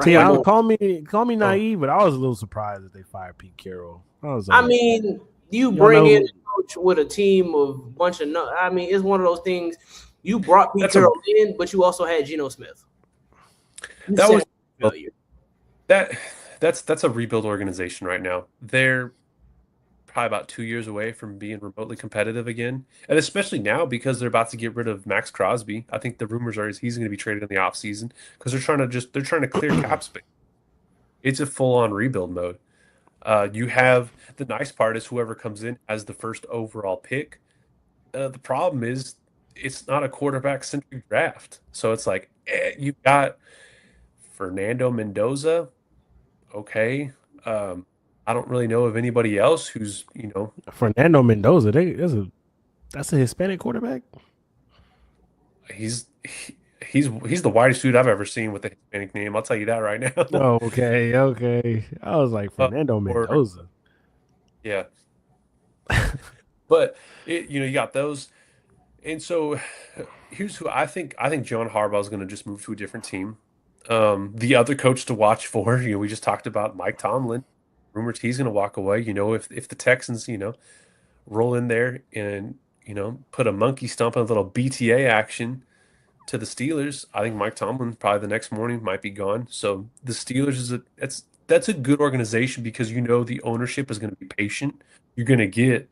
See, Raheem Morris. call me Oh, naive, but I was a little surprised that they fired Pete Carroll. I was I like, mean, you y'all bring in know, a coach with a team of a bunch of I mean, it's one of those things. You brought Pete that's a Carroll in, but you also had Geno Smith. You that set was up failure. that's a rebuild organization right now. They're probably about 2 years away from being remotely competitive again, and especially now because they're about to get rid of Max Crosby. I think the rumors are he's going to be traded in the offseason because they're trying to clear cap space. It's a full on rebuild mode. You have the nice part is whoever comes in as the first overall pick. The problem is it's not a quarterback centric draft, so it's like you got Fernando Mendoza. Okay, I don't really know of anybody else who's Fernando Mendoza. That's a Hispanic quarterback. he's he's the whitest dude I've ever seen with a Hispanic name. I'll tell you that right now. Oh, okay. I was like Fernando Or Mendoza. yeah, but you got those, and so here's who I think. I think John Harbaugh is going to just move to a different team. The other coach to watch for, we just talked about Mike Tomlin. Rumors he's going to walk away. If the Texans, roll in there and put a monkey stomp and a little BTA action to the Steelers, I think Mike Tomlin probably the next morning might be gone. So the Steelers that's a good organization because the ownership is going to be patient. You're going to get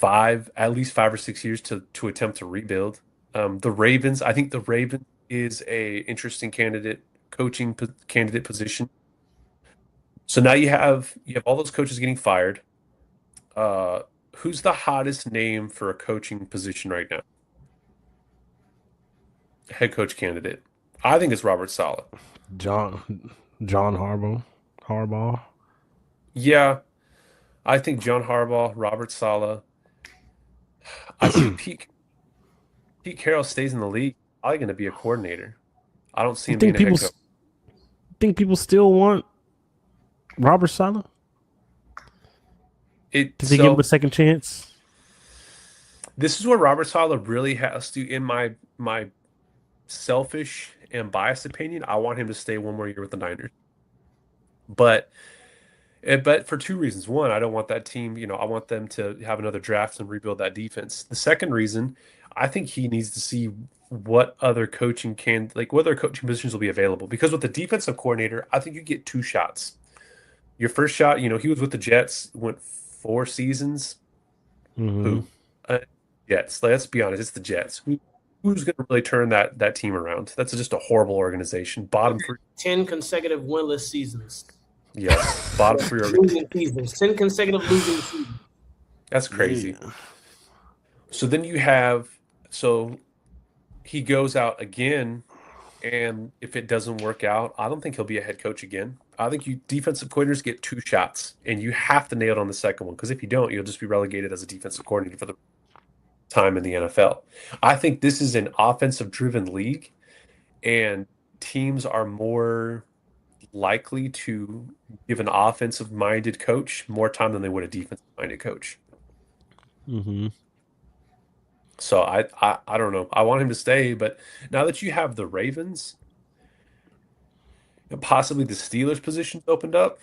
at least 5 or 6 years to attempt to rebuild. The Ravens, I think the Ravens is a interesting candidate position. So now you have all those coaches getting fired. Uh, who's the hottest name for a coaching position right now? Head coach candidate. I think it's Robert Saleh. John Harbaugh. Yeah, I think John Harbaugh, Robert Saleh. I think Pete Carroll stays in the league. Probably going to be a coordinator. I don't see You him being think a head coach. people still want Robert Saleh? Did they give him a second chance? This is where Robert Saleh really has to, in my selfish and biased opinion, I want him to stay one more year with the Niners. But for two reasons. One, I don't want that team, I want them to have another draft and rebuild that defense. The second reason, I think he needs to see what other what other coaching positions will be available. Because with the defensive coordinator, I think you get 2 shots. Your first shot, he was with the Jets, went 4 seasons. Mm-hmm. Who? Jets. Let's be honest, it's the Jets. Who's going to really turn that team around? That's just a horrible organization. Bottom 3. 10 consecutive winless seasons. Yes, bottom 3 losing seasons. 10 consecutive losing seasons. That's crazy. Yeah. So then he goes out again, and if it doesn't work out, I don't think he'll be a head coach again. I think you defensive coordinators get 2 shots, and you have to nail it on the second one because if you don't, you'll just be relegated as a defensive coordinator for the time in the NFL. I think this is an offensive-driven league, and teams are more likely to give an offensive-minded coach more time than they would a defensive-minded coach. Mm-hmm. So I don't know. I want him to stay, but now that you have the Ravens and possibly the Steelers positions opened up,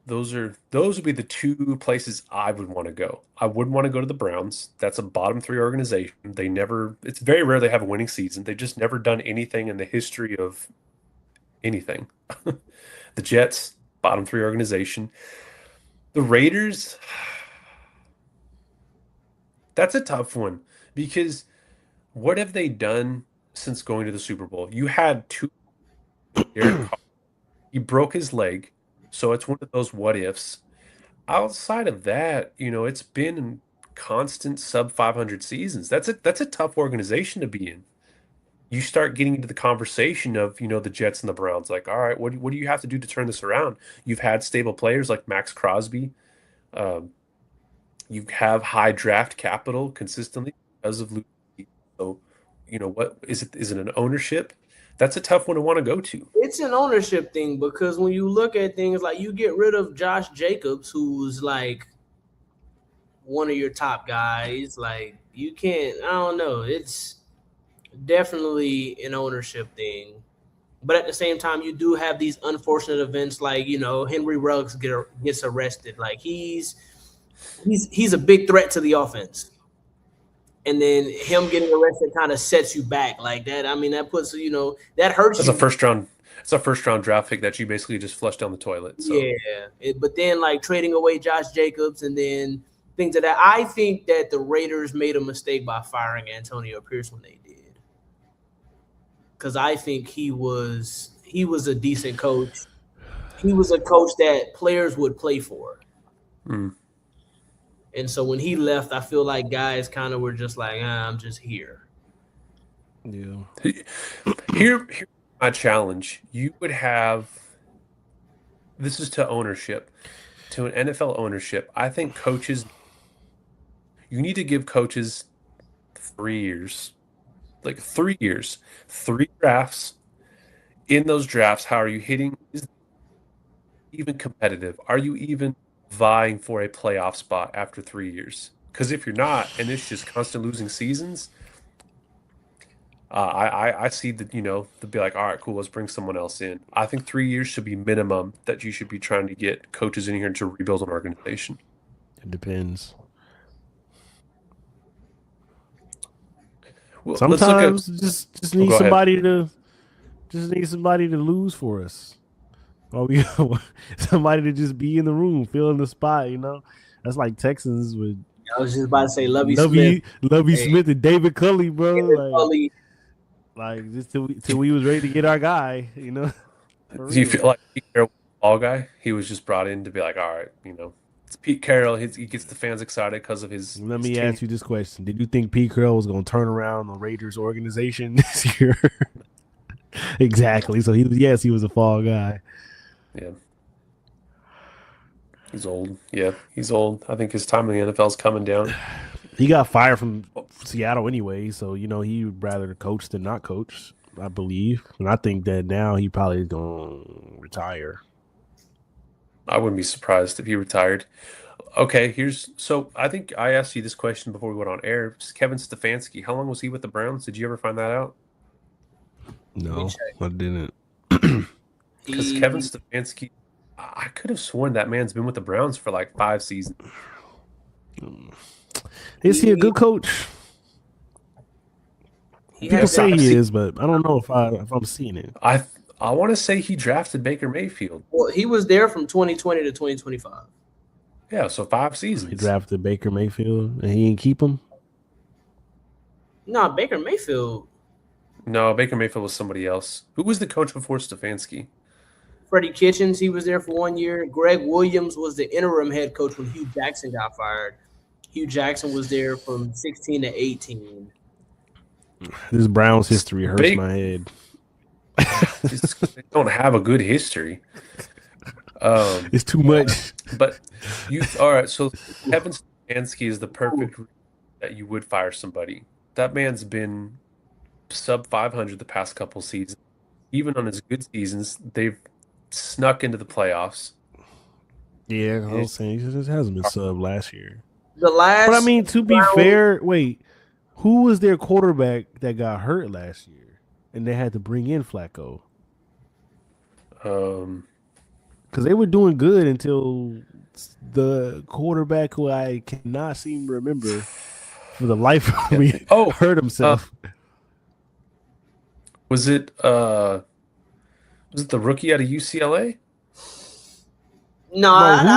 those would be the 2 places I would want to go. I wouldn't want to go to the Browns. That's a bottom 3 organization. It's very rare they have a winning season. They've just never done anything in the history of anything. The Jets, bottom 3 organization. The Raiders, that's a tough one because what have they done since going to the Super Bowl? You had 2 Derek Carr. He broke his leg, so it's one of those what ifs. Outside of that, it's been constant sub 500 seasons. That's a tough organization to be in. you start getting into the conversation of, the Jets and the Browns. Like, all right, what do you have to do to turn this around? You've had stable players like Max Crosby. Um, you have high draft capital consistently because of Luke. So, what is it? Is it an ownership? That's a tough one to want to go to. It's an ownership thing because when you look at things like you get rid of Josh Jacobs, who's like one of your top guys, like you can't. I don't know. It's definitely an ownership thing. But at the same time, you do have these unfortunate events like Henry Ruggs gets arrested. Like he's a big threat to the offense, and then him getting arrested kind of sets you back like that. I mean, that puts that hurts That's you. a first round. It's a first round draft pick that you basically just flushed down the toilet. So Yeah, but then like trading away Josh Jacobs and then things of that. I think that the Raiders made a mistake by firing Antonio Pierce when they did, because I think he was a decent coach. He was a coach that players would play for. mm. And so when he left, I feel like guys kind of were just like, I'm just here. Yeah. Here's my challenge. You would have this is to ownership, to an NFL ownership. I think coaches, you need to give coaches 3 years, like 3 years, 3 drafts. In those drafts, how are you hitting? Is it even competitive? Are you even vying for a playoff spot after 3 years? Because if you're not, and it's just constant losing seasons, I see that, to be like, all right, cool, let's bring someone else in. I think 3 years should be minimum that you should be trying to get coaches in here to rebuild an organization. It depends. Well, let's look at. Sometimes just Oh, need go ahead. somebody to lose for us. Or we somebody to just be in the room, fill in the spot. That's like Texans with I was just about to say Lovey Smith. Lovey Hey, Smith and David Culley, bro. David Culley. Like just till we was ready to get our guy. For Do you real. feel like Pete Carroll was the ball guy? He was just brought in to be like, all right, it's Pete Carroll. He gets the fans excited because of Let his me tenure. ask you this question: did you think Pete Carroll was going to turn around the Raiders organization this year? Exactly. So he was a fall guy. Yeah, he's old. Yeah, he's old. I think his time in the NFL is coming down. He got fired from Seattle anyway, so he'd rather coach than not coach, I believe. And I think that now he probably is going to retire. I wouldn't be surprised if he retired. Okay, so I think I asked you this question before we went on air. Kevin Stefanski, how long was he with the Browns? Did you ever find that out? Let me No, check. I didn't. Because Kevin Stefanski, I could have sworn that man's been with the Browns for like 5 seasons. Is he a good coach? He People has say that. he is, but I don't know if I'm seeing it. I want to say he drafted Baker Mayfield. Well, he was there from 2020 to 2025. Yeah, so 5 seasons. He drafted Baker Mayfield and he didn't keep him. No, Baker Mayfield. No, Baker Mayfield was somebody else. Who was the coach before Stefanski? Freddie Kitchens, he was there for 1 year. Greg Williams was the interim head coach when Hugh Jackson got fired. Hugh Jackson was there from 16 to 18. This Browns history hurts Big- my head. They don't have a good history. It's too much. But all right. So Kevin Stefanski is the perfect reason that you would fire somebody. That man's been sub 500 the past couple seasons. Even on his good seasons, they've snuck into the playoffs. Yeah, I was saying he just hasn't been sub last year. The last, But I mean, to be fair, wait, who was their quarterback that got hurt last year, and they had to bring in Flacco? Because they were doing good until the quarterback who I cannot seem to remember for the life of me hurt himself. Was it the rookie out of UCLA? No,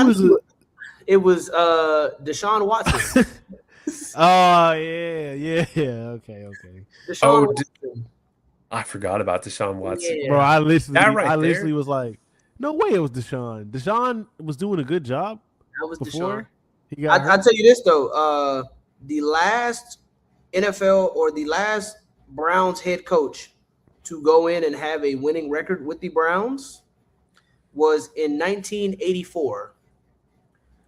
it was Deshaun Watson. Oh yeah, okay. Deshaun Watson. I forgot about Deshaun Watson. Yeah. Bro, I literally there? was like, no way it was Deshaun. Deshaun was doing a good job That was before Deshaun. he got hurt. I'll tell you this though. The last NFL or the last Browns head coach to go in and have a winning record with the Browns was in 1984,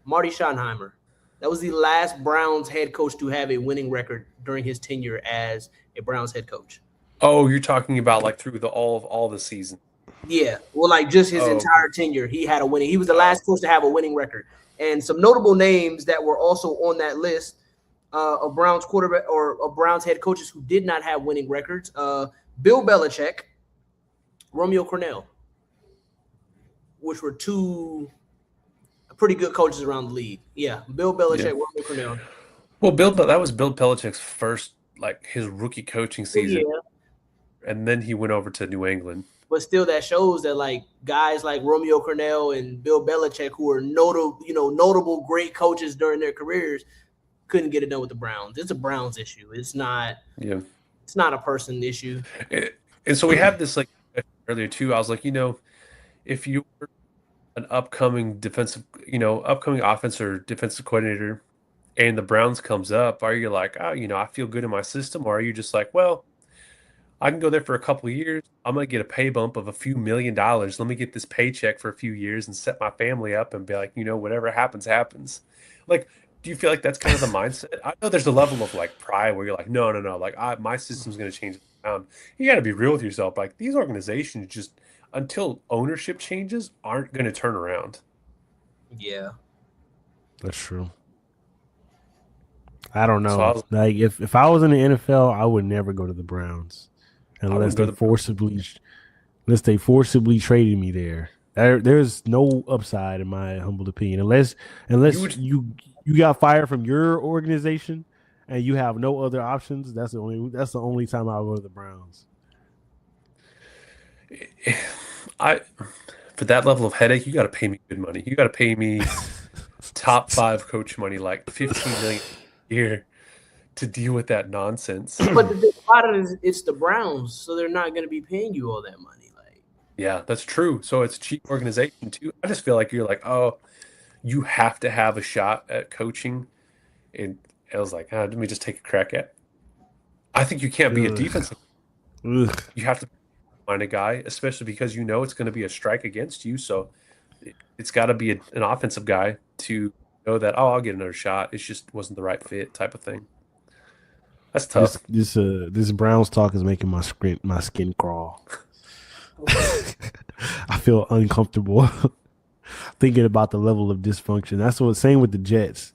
Marty Schottenheimer. That was the last Browns head coach to have a winning record during his tenure as a Browns head coach. Oh, you're talking about like through the all the season. Yeah, well, like just his Oh, entire tenure, he had a winning. He was the last coach to have a winning record. And some notable names that were also on that list of Browns quarterback or of Browns head coaches who did not have winning records: Bill Belichick, Romeo Cornell, which were two pretty good coaches around the league. Yeah, Bill Belichick, Romeo Cornell. Well, that was Bill Belichick's first, like his rookie coaching season, and then he went over to New England. But still, that shows that like guys like Romeo Cornell and Bill Belichick, who are notable great coaches during their careers, couldn't get it done with the Browns. It's a Browns issue. It's not. Yeah. It's not a person issue. And so we had this like earlier too. I was like, if you were an upcoming offense or defensive coordinator, and the Browns comes up, are you like, oh, I feel good in my system, or are you just like, well, I can go there for a couple of years. I'm gonna get a pay bump of a few $1 million. Let me get this paycheck for a few years and set my family up and be like, whatever happens, happens. Like, do you feel like that's kind of the mindset? I know there's a level of like pride where you're like, no, like my system's gonna change around. You got to be real with yourself. Like these organizations just until ownership changes aren't gonna turn around. Yeah, that's true. I don't know. So like if I was in the NFL, I would never go to the Browns unless they forcibly traded me there. There's no upside in my humble opinion, unless you got fired from your organization and you have no other options. That's the only time I'll go to the Browns. For that level of headache, you got to pay me good money. You got to pay me top 5 coach money, like $15 million a year, to deal with that nonsense. But the thing about it is, it's the Browns, so they're not going to be paying you all that money. Yeah, that's true. So it's a cheap organization too. I just feel like you're like, oh, you have to have a shot at coaching. And I was like, let me just take a crack at it. I think you can't be a defensive. You have to find a guy, especially because it's going to be a strike against you. So it's got to be an offensive guy to know that, I'll get another shot. It just wasn't the right fit type of thing. That's tough. This Browns talk is making my skin crawl. I feel uncomfortable thinking about the level of dysfunction. That's what same with the Jets.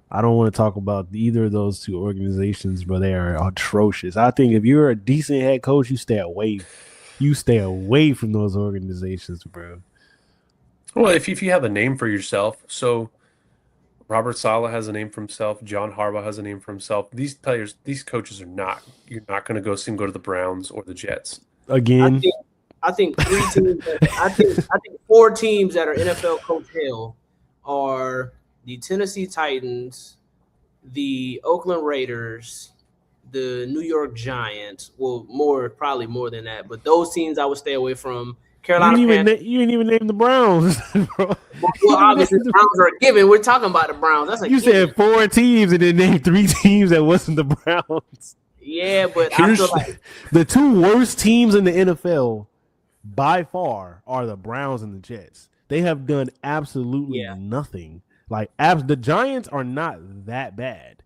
I don't want to talk about either of those two organizations, but they are atrocious. I think if you're a decent head coach, you stay away from those organizations, bro. Well, if you have a name for yourself, so Robert Saleh has a name for himself, John Harbaugh has a name for himself. These coaches you're not going to go see them go to the Browns or the Jets again. I think 3 teams. I think 4 teams that are NFL coach hell are the Tennessee Titans, the Oakland Raiders, the New York Giants. Well, probably more than that, but those teams I would stay away from. Carolina. You didn't even name the Browns, bro. Well, obviously the Browns are a given. We're talking about the Browns. That's you said 4 teams and then named 3 teams that wasn't the Browns. Yeah, but I feel like the 2 worst teams in the NFL by far are the Browns and the Jets. They have done absolutely nothing. Like the Giants are not that bad.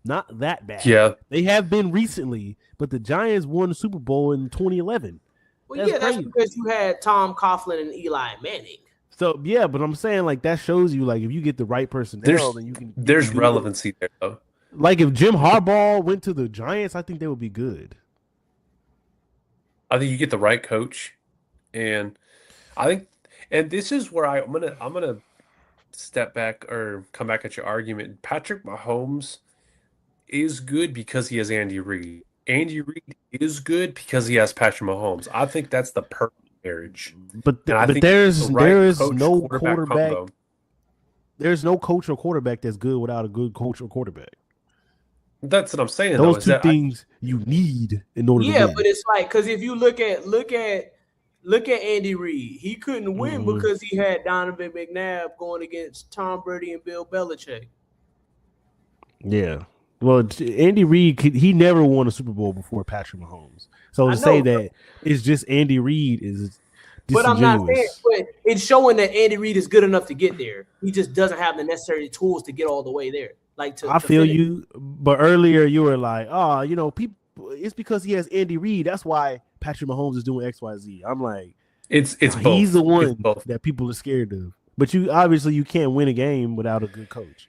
Not that bad. Yeah. They have been recently, but the Giants won the Super Bowl in 2011. Well, that's because you had Tom Coughlin and Eli Manning. So but I'm saying like that shows you like if you get the right personnel, then you can. There's relevancy there though. Like if Jim Harbaugh went to the Giants, I think they would be good. I think you get the right coach. And I think, and this is where I'm gonna step back or come back at your argument. Patrick Mahomes is good because he has Andy Reid. Andy Reid is good because he has Patrick Mahomes. I think that's the perfect marriage. But there is no quarterback. Combo. There's no coach or quarterback that's good without a good coach or quarterback. That's what I'm saying. Those 2 things you need in order to win. Yeah, but it's like because if you look at Andy Reid, he couldn't win because he had Donovan McNabb going against Tom Brady and Bill Belichick. Yeah. Well, Andy Reid, he never won a Super Bowl before Patrick Mahomes. So I to say know, that it's just Andy Reid is but I'm not saying. disingenuous. But it's showing that Andy Reid is good enough to get there. He just doesn't have the necessary tools to get all the way there, like I to feel finish. you, but earlier you were like, oh, people, it's because he has Andy Reid. That's why Patrick Mahomes is doing X, Y, Z. I'm like, It's he's the both. It's one both. that people are scared of. But you obviously you can't win a game without a good coach.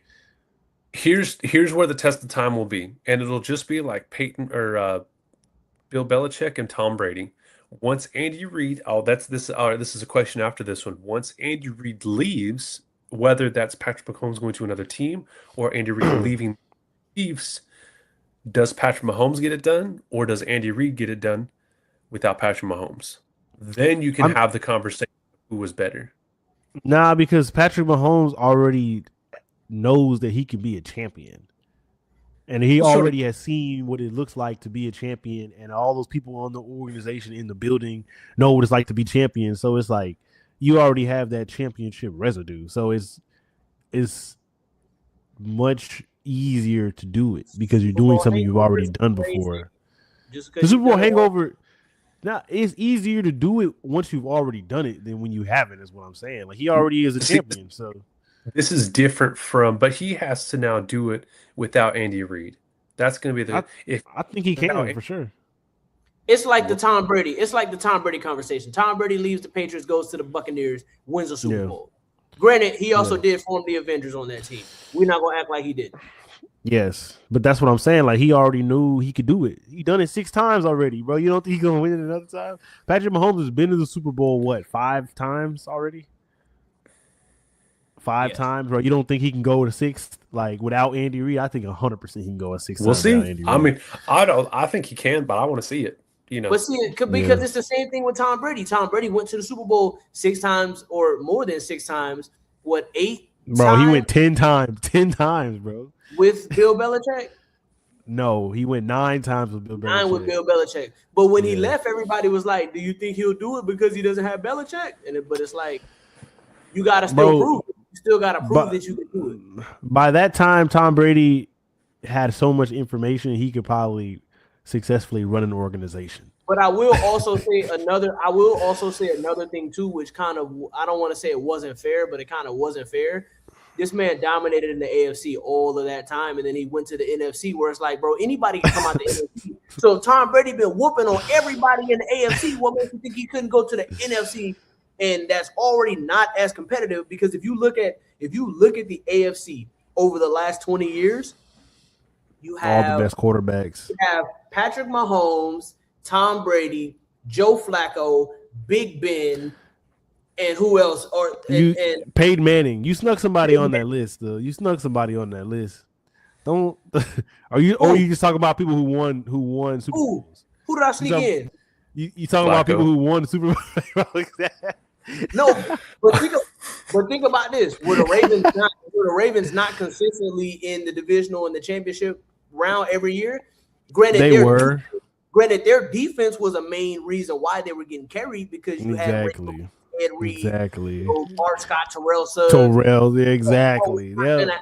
Here's where the test of time will be, and it'll just be like Peyton or Bill Belichick and Tom Brady. Once Andy Reid, this is a question after this one. Once Andy Reid leaves, whether that's Patrick Mahomes going to another team or Andy Reid leaving the Chiefs, does Patrick Mahomes get it done, or does Andy Reid get it done without Patrick Mahomes? Then you can I'm have the conversation who was better. Nah, because Patrick Mahomes already knows that he can be a champion. And he Sort of. already has seen what it looks like to be a champion, and all those people on the organization in the building know what it's like to be champion. So it's like you already have that championship residue. So it's much easier to do it because you're Super doing Bowl something you've hangover already is done crazy. before. Just The because Super Bowl hangover, now it's easier to do it once you've already done it than when you haven't, is what I'm saying. Like he already is a See, champion. So this is different but he has to now do it without Andy Reid. That's going to be I if I think he without can for sure. It's like the Tom Brady. It's like the Tom Brady conversation. Tom Brady leaves the Patriots, goes to the Buccaneers, wins a Super Yeah. Bowl. Granted, he also Yeah. did form the Avengers on that team. We're not gonna act like he did. Yes, but that's what I'm saying. Like he already knew he could do it. He done it 6 times already, bro. You don't think he's gonna win it another time? Patrick Mahomes has been to the Super Bowl 5 times already? 5 Yes. times, bro. You don't think he can go to 6th like without Andy Reid? I think 100% he can go a 6 we'll times without see. Andy I Reid. mean, I don't. I think he can, but I want to see it. But see, because it's the same thing with Tom Brady. Tom Brady went to the Super Bowl 6 times or more than 6 times. What, 8 Bro, times he went 10 times. 10 times, bro. with Bill Belichick? No, he went 9 times with Bill 9 with Belichick. Bill Belichick. But when he Yeah. left, everybody was like, "Do you think he'll do it because he doesn't have Belichick?" But it's like you gotta still Bro, prove it. You still gotta prove but that you can do it. by that time, Tom Brady had so much information he could probably successfully run an organization. But I will also say another thing too, which kind of I don't want to say it wasn't fair, but it kind of wasn't fair. This man dominated in the AFC all of that time, and then he went to the NFC, where it's like, bro, anybody can come out the NFC. So if Tom Brady been whooping on everybody in the AFC, what makes you think he couldn't go to the NFC? And that's already not as competitive because if you look at the AFC over the last 20 years, you All the have best quarterbacks. you have Patrick Mahomes, Tom Brady, Joe Flacco, Big Ben, and who else? And Peyton Manning. You snuck somebody on that list, though. You snuck somebody on that list. Don't are you or are you just talking about people who won Super Bowls? who did I sneak in? You talking about people who won the Super Bowl? No, but think about this: were the Ravens not consistently in the divisional and the championship round every year? Granted, They were. Granted, their defense was a main reason why they were getting carried because you Exactly. had Ed Reed, Exactly. Bart Scott, Terrell Suggs. Exactly. Yeah.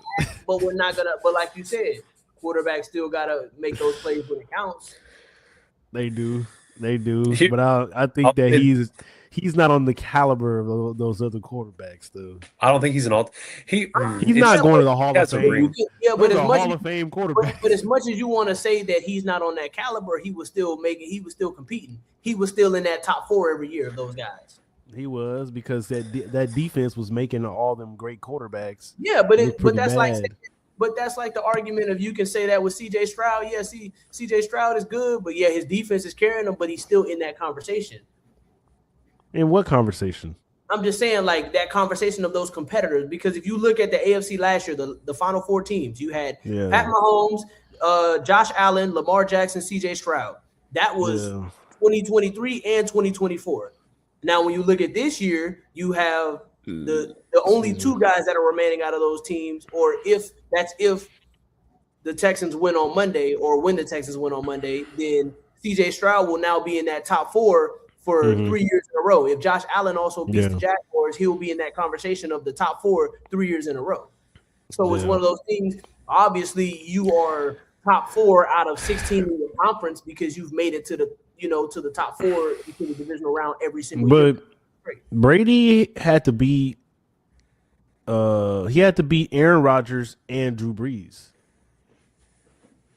But we're not gonna. But like you said, quarterbacks still gotta make those plays when it counts. They do. But I think that he's not on the caliber of those other quarterbacks, though. I don't think he's an alt. He's not going to the Hall of Fame. Yeah, but as much Hall of Fame quarterback. But as much as you want to say that he's not on that caliber, he was still competing. He was still in that top 4 every year of those guys. He was because that defense was making all them great quarterbacks. Yeah, but that's like the argument of you can say that with CJ Stroud. Yeah, CJ Stroud is good, but yeah, his defense is carrying him, but he's still in that conversation. In what conversation? I'm just saying, like that conversation of those competitors, because if you look at the AFC last year, the final 4 teams, you had Pat Mahomes, Josh Allen, Lamar Jackson, CJ Stroud. That was 2023 and 2024. Now, when you look at this year, you have the only 2 guys that are remaining out of those teams, or if the Texans win on Monday, or when the Texans win on Monday, then CJ Stroud will now be in that top 4 for 3 years in a row. If Josh Allen also beats the Jaguars, he will be in that conversation of the top 4 3 years in a row. So it's one of those things. Obviously, you are top 4 out of 16 in the conference because you've made it to the top 4 into the divisional round every single year. But Brady had to beat Aaron Rodgers and Drew Brees.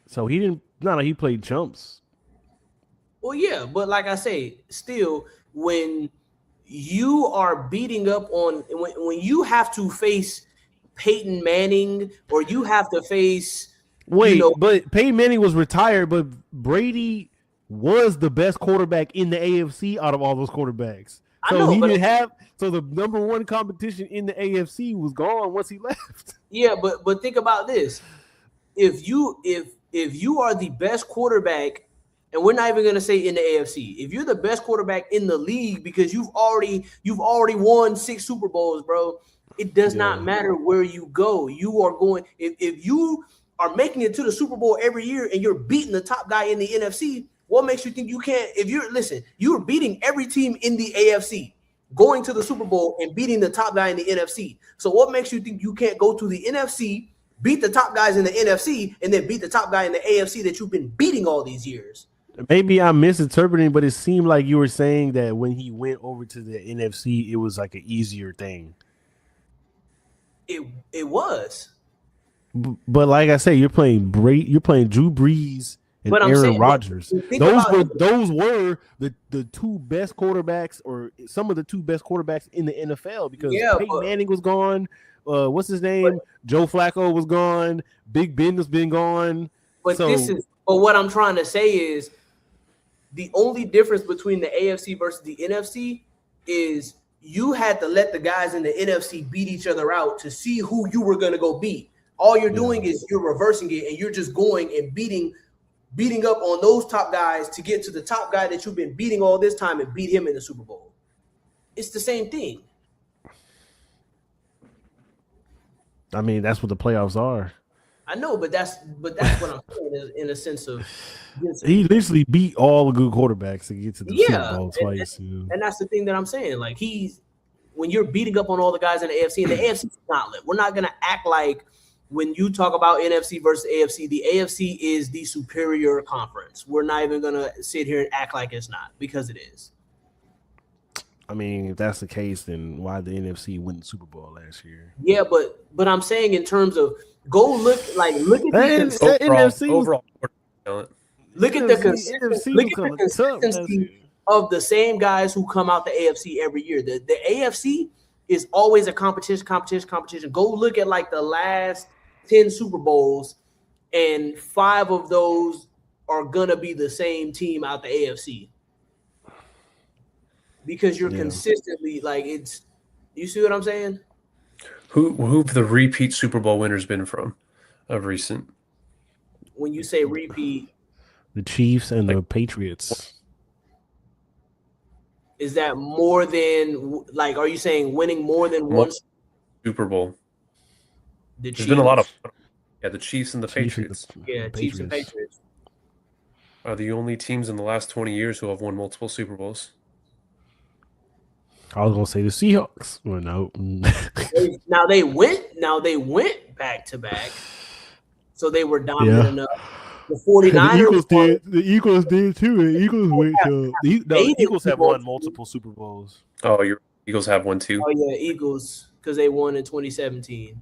So he didn't not like he played chumps. Well, yeah, but like I say, still when you are beating up on when you have to face Peyton Manning or you have to face But Peyton Manning was retired, but Brady was the best quarterback in the AFC out of all those quarterbacks. I know, so the number one competition in the AFC was gone once he left. Yeah, but think about this. If you are the best quarterback, and we're not even gonna say in the AFC, if you're the best quarterback in the league because you've already won 6 Super Bowls, bro, it does not matter where you go. You are going if you are making it to the Super Bowl every year and you're beating the top guy in the NFC, what makes you think you can't? You're beating every team in the AFC, going to the Super Bowl and beating the top guy in the NFC. So what makes you think you can't go to the NFC, beat the top guys in the NFC, and then beat the top guy in the AFC that you've been beating all these years? Maybe I'm misinterpreting, but it seemed like you were saying that when he went over to the NFC, it was like an easier thing. It was. But like I say, you're playing Drew Brees and Aaron Rodgers. Those were the 2 best quarterbacks, or some of the 2 best quarterbacks in the NFL, because Peyton Manning was gone. What's his name? Joe Flacco was gone. Big Ben has been gone. But what I'm trying to say is the only difference between the AFC versus the NFC is you had to let the guys in the NFC beat each other out to see who you were going to go beat. All you're doing is you're reversing it, and you're just going and beating up on those top guys to get to the top guy that you've been beating all this time and beat him in the Super Bowl. It's the same thing. I mean, that's what the playoffs are. I know, but that's what I'm saying in a sense of he literally beat all the good quarterbacks to get to the Super Bowl twice. And that's the thing that I'm saying. Like when you're beating up on all the guys in the AFC, and the AFC is not lit. We're not gonna act like when you talk about NFC versus AFC, the AFC is the superior conference. We're not even gonna sit here and act like it's not, because it is. I mean, if that's the case, then why the NFC win the Super Bowl last year? Yeah, but I'm saying in terms of look at the overall look at the consistency of the same guys who come out the AFC every year. The AFC is always a competition. Go look at like the last 10 Super Bowls, and 5 of those are gonna be the same team out the AFC. Because you're consistently you see what I'm saying? Who've the repeat Super Bowl winners been from of recent? When you say repeat, the Chiefs and the Patriots. Is that more than are you saying winning more than one Super Bowl? There's been a lot of the Chiefs and the Patriots. Chiefs and Patriots are the only teams in the last 20 years who have won multiple Super Bowls. I was gonna say the Seahawks. Well, no. Now they went back to back, so they were dominant enough. The 49ers the Eagles did too. The Eagles went to the Eagles have won multiple Super Bowls. Oh, your Eagles have one too. Oh yeah, Eagles, because they won in 2017.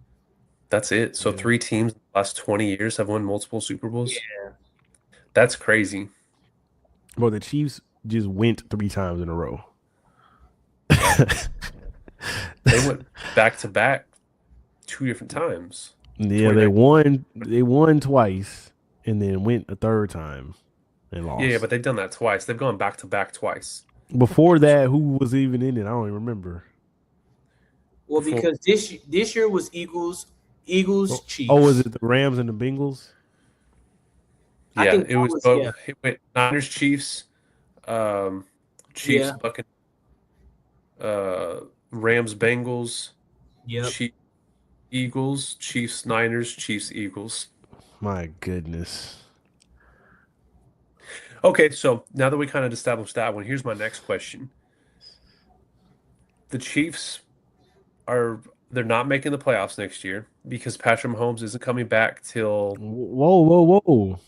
That's it. So 3 teams in the last 20 years have won multiple Super Bowls. Yeah, that's crazy. Well, the Chiefs just went 3 times in a row. They went back to back 2 different times. Yeah, they won twice and then went a 3rd time and lost. Yeah, but they've done that twice. They've gone back to back twice. Before that, who was even in it? I don't even remember. Well, because this year was Eagles, Chiefs. Oh, was it the Rams and the Bengals? Yeah, I think it was both. Yeah. It went Niners, Chiefs, Chiefs, Buccaneers. Rams, Bengals, Chiefs, Eagles, Chiefs, Niners, Chiefs, Eagles. My goodness. Okay, so now that we kind of established that one, here's my next question. The Chiefs are They're not making the playoffs next year because Patrick Mahomes isn't coming back till Whoa.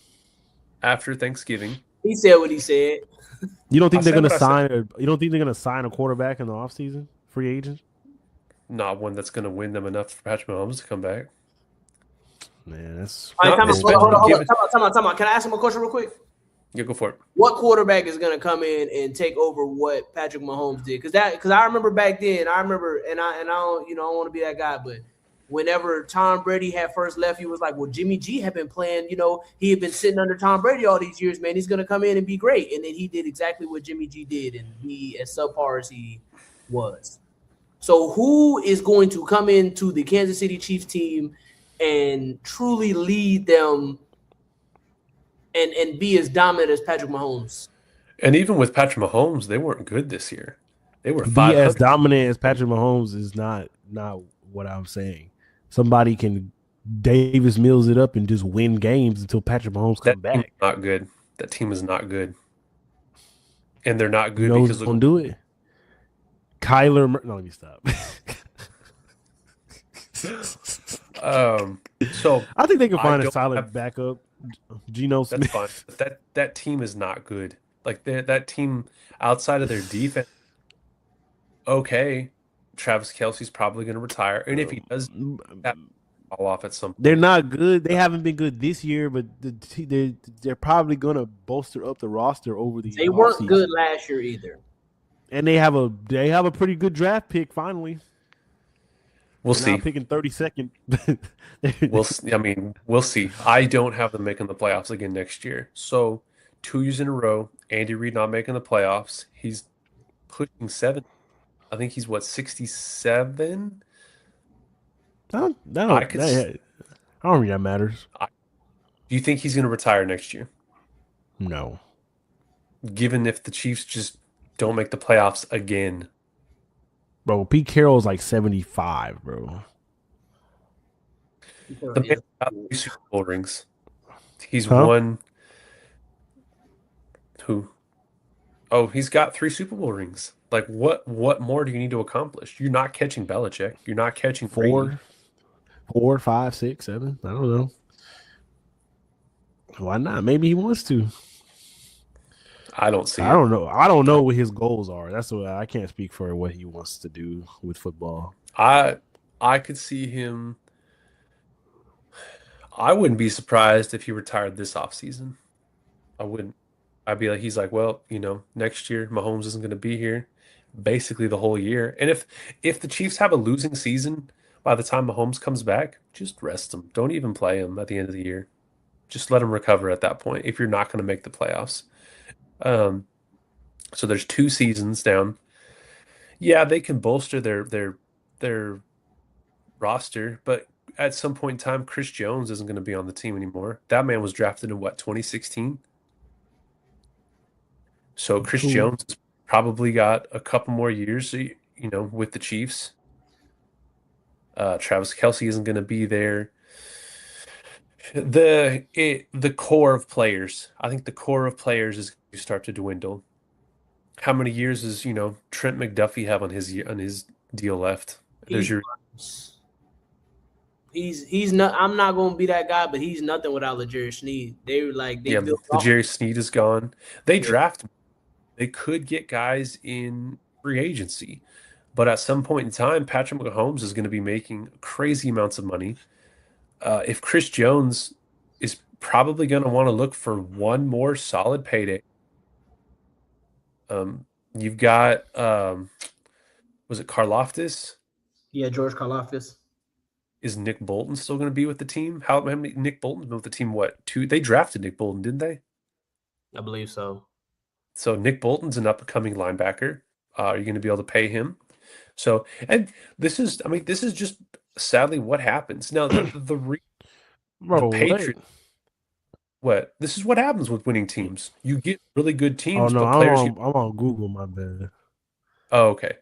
after Thanksgiving. He said what he said. You don't I think they're said gonna what I said. sign you don't think they're gonna sign a quarterback in the offseason? Free agent? Not one that's going to win them enough for Patrick Mahomes to come back. Man, that's All right, Not time out. especially Hold given. on. Time out. Can I ask him a question real quick? Yeah, go for it. What quarterback is going to come in and take over what Patrick Mahomes did? Because I remember back then, and I don't I don't want to be that guy, but whenever Tom Brady had first left, he was like, well, Jimmy G had been playing, he had been sitting under Tom Brady all these years, man. He's going to come in and be great. And then he did exactly what Jimmy G did and be as subpar as he was. So who is going to come into the Kansas City Chiefs team and truly lead them and be as dominant as Patrick Mahomes? And even with Patrick Mahomes, they weren't good this year. They were be as 500. dominant as Patrick Mahomes is not what I'm saying. Somebody can Davis Mills it up and just win games until Patrick Mahomes That come team is back. not good. That team is not good. And they're not You good know who's because look, gonna do it? No, let me stop. so I think they can I find a don't solid have- backup. Geno that's Smith. fine. But that team is not good. Like that team outside of their defense, okay. Travis Kelce's probably going to retire, and if he does, that fall off at some They're point. not good. They haven't been good this year, but they're probably gonna bolster up the roster over the They weren't offseason. good last year either. And they have a pretty good draft pick finally. We'll They're now see. picking 32nd. We'll see. I don't have them making the playoffs again next year. So 2 years in a row, Andy Reid not making the playoffs. He's pushing 7. I think he's what 67. I I could. don't think that matters. Do you think he's going to retire next year? No. Given if the Chiefs just don't make the playoffs again, Bro, Pete Carroll's like 75, bro. the man got 3 Super Bowl rings. He's Huh? won. Who? Oh, he's got 3 Super Bowl rings. Like what more do you need to accomplish? You're not catching Belichick. You're not catching Brady. 4, 5, 6, 7. I don't know. Why not? Maybe he wants to. I don't see I it. don't know. I don't know what his goals are. That's what I can't speak for what he wants to do with football. I could see him. I wouldn't be surprised if he retired this offseason. I wouldn't. I'd be like, he's like, well, next year Mahomes isn't going to be here, basically the whole year. And if the Chiefs have a losing season by the time Mahomes comes back, just rest him. Don't even play him at the end of the year. Just let him recover at that point if you're not going to make the playoffs. So there's 2 seasons down. Yeah, they can bolster their roster, but at some point in time, Chris Jones isn't going to be on the team anymore. That man was drafted in what, 2016? So Chris Cool. Jones has probably got a couple more years, with the Chiefs. Travis Kelce isn't going to be there. The core of players, I think the core of players is going to start to dwindle. How many years does Trent McDuffie have on his deal left? He's not. I'm not going to be that guy, but he's nothing without L'Jarius Sneed. They built the Jerry Sneed is gone. They draft. They could get guys in free agency, but at some point in time, Patrick Mahomes is going to be making crazy amounts of money. If Chris Jones is probably going to want to look for one more solid payday. You've got was it Karlaftis? Yeah, George Karlaftis. Is Nick Bolton still going to be with the team? How many Nick Bolton's been with the team? What, 2? They drafted Nick Bolton, didn't they? I believe so. So Nick Bolton's an up-and-coming linebacker. You're going to be able to pay him. So, and this is just sadly what happens. Now, the Patriots. What? This is what happens with winning teams. You get really good teams, no, but players. I'm on Google. My bad. Oh, okay.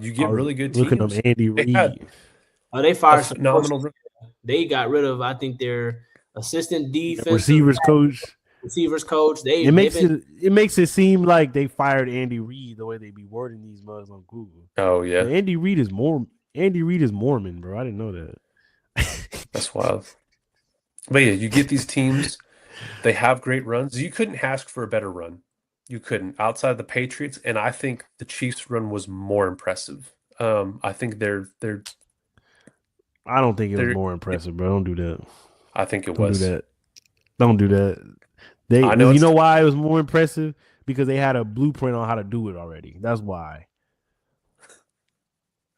You get really good teams. Looking up Andy Reid. They fired some phenomenal. They got rid of, I think, their assistant defensive receivers coach. It makes it seem like they fired Andy Reid the way they be wording these mugs on Google. Oh yeah, but Andy Reid is more Andy Reid is Mormon, bro. I didn't know that. That's wild. But yeah, you get these teams, they have great runs. You couldn't ask for a better run. You couldn't outside of the Patriots, and I think the Chiefs' run was more impressive. I think I don't think it was they're more impressive, bro. Don't do that. I think it Don't do was. that. Don't do that. I know You it's know why it was more impressive? Because they had a blueprint on how to do it already. That's why.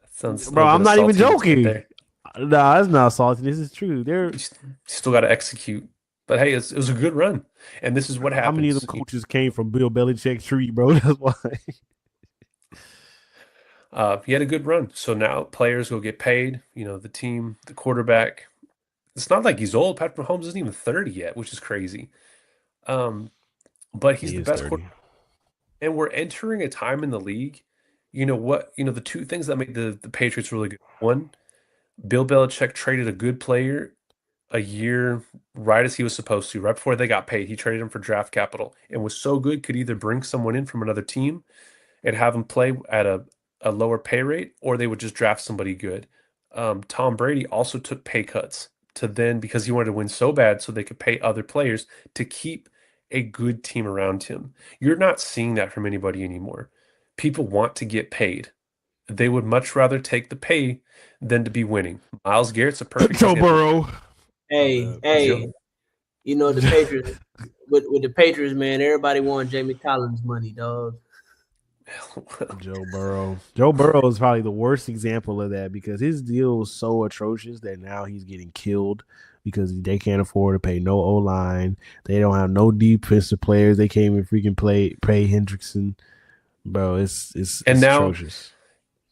that sounds a Bro, little bit I'm of not even saltiness right joking. there. Nah, that's not salty. This is true. You still got to execute. But hey, it was a good run, and this is what How many of them happens. coaches came from Bill Belichick's tree, bro? That's why. He had a good run, so now players will get paid. You know, the team, the quarterback. It's not like he's old. Patrick Mahomes isn't even 30 yet, which is crazy. Um, but he's He the is best 30. quarterback, and we're entering a time in the league. You know what? You know the two things that made the Patriots really good. One, Bill Belichick traded a good player a year right as he was supposed to, right before they got paid. He traded him for draft capital and was so good, could either bring someone in from another team and have him play at a lower pay rate, or they would just draft somebody good. Tom Brady also took pay cuts to then because he wanted to win so bad so they could pay other players to keep a good team around him. You're not seeing that from anybody anymore. People want to get paid. They would much rather take the pay than to be winning. Miles Garrett's a perfect Joe example. Burrow. My Hey, bad. hey, Joe, you know the Patriots with the Patriots, man. Everybody wanted Jamie Collins money, dog. Joe Burrow. Joe Burrow is probably the worst example of that because his deal was so atrocious that now he's getting killed because they can't afford to pay no O line. They don't have no defensive players. They can't even freaking pay Hendrickson. Bro, and it's now atrocious.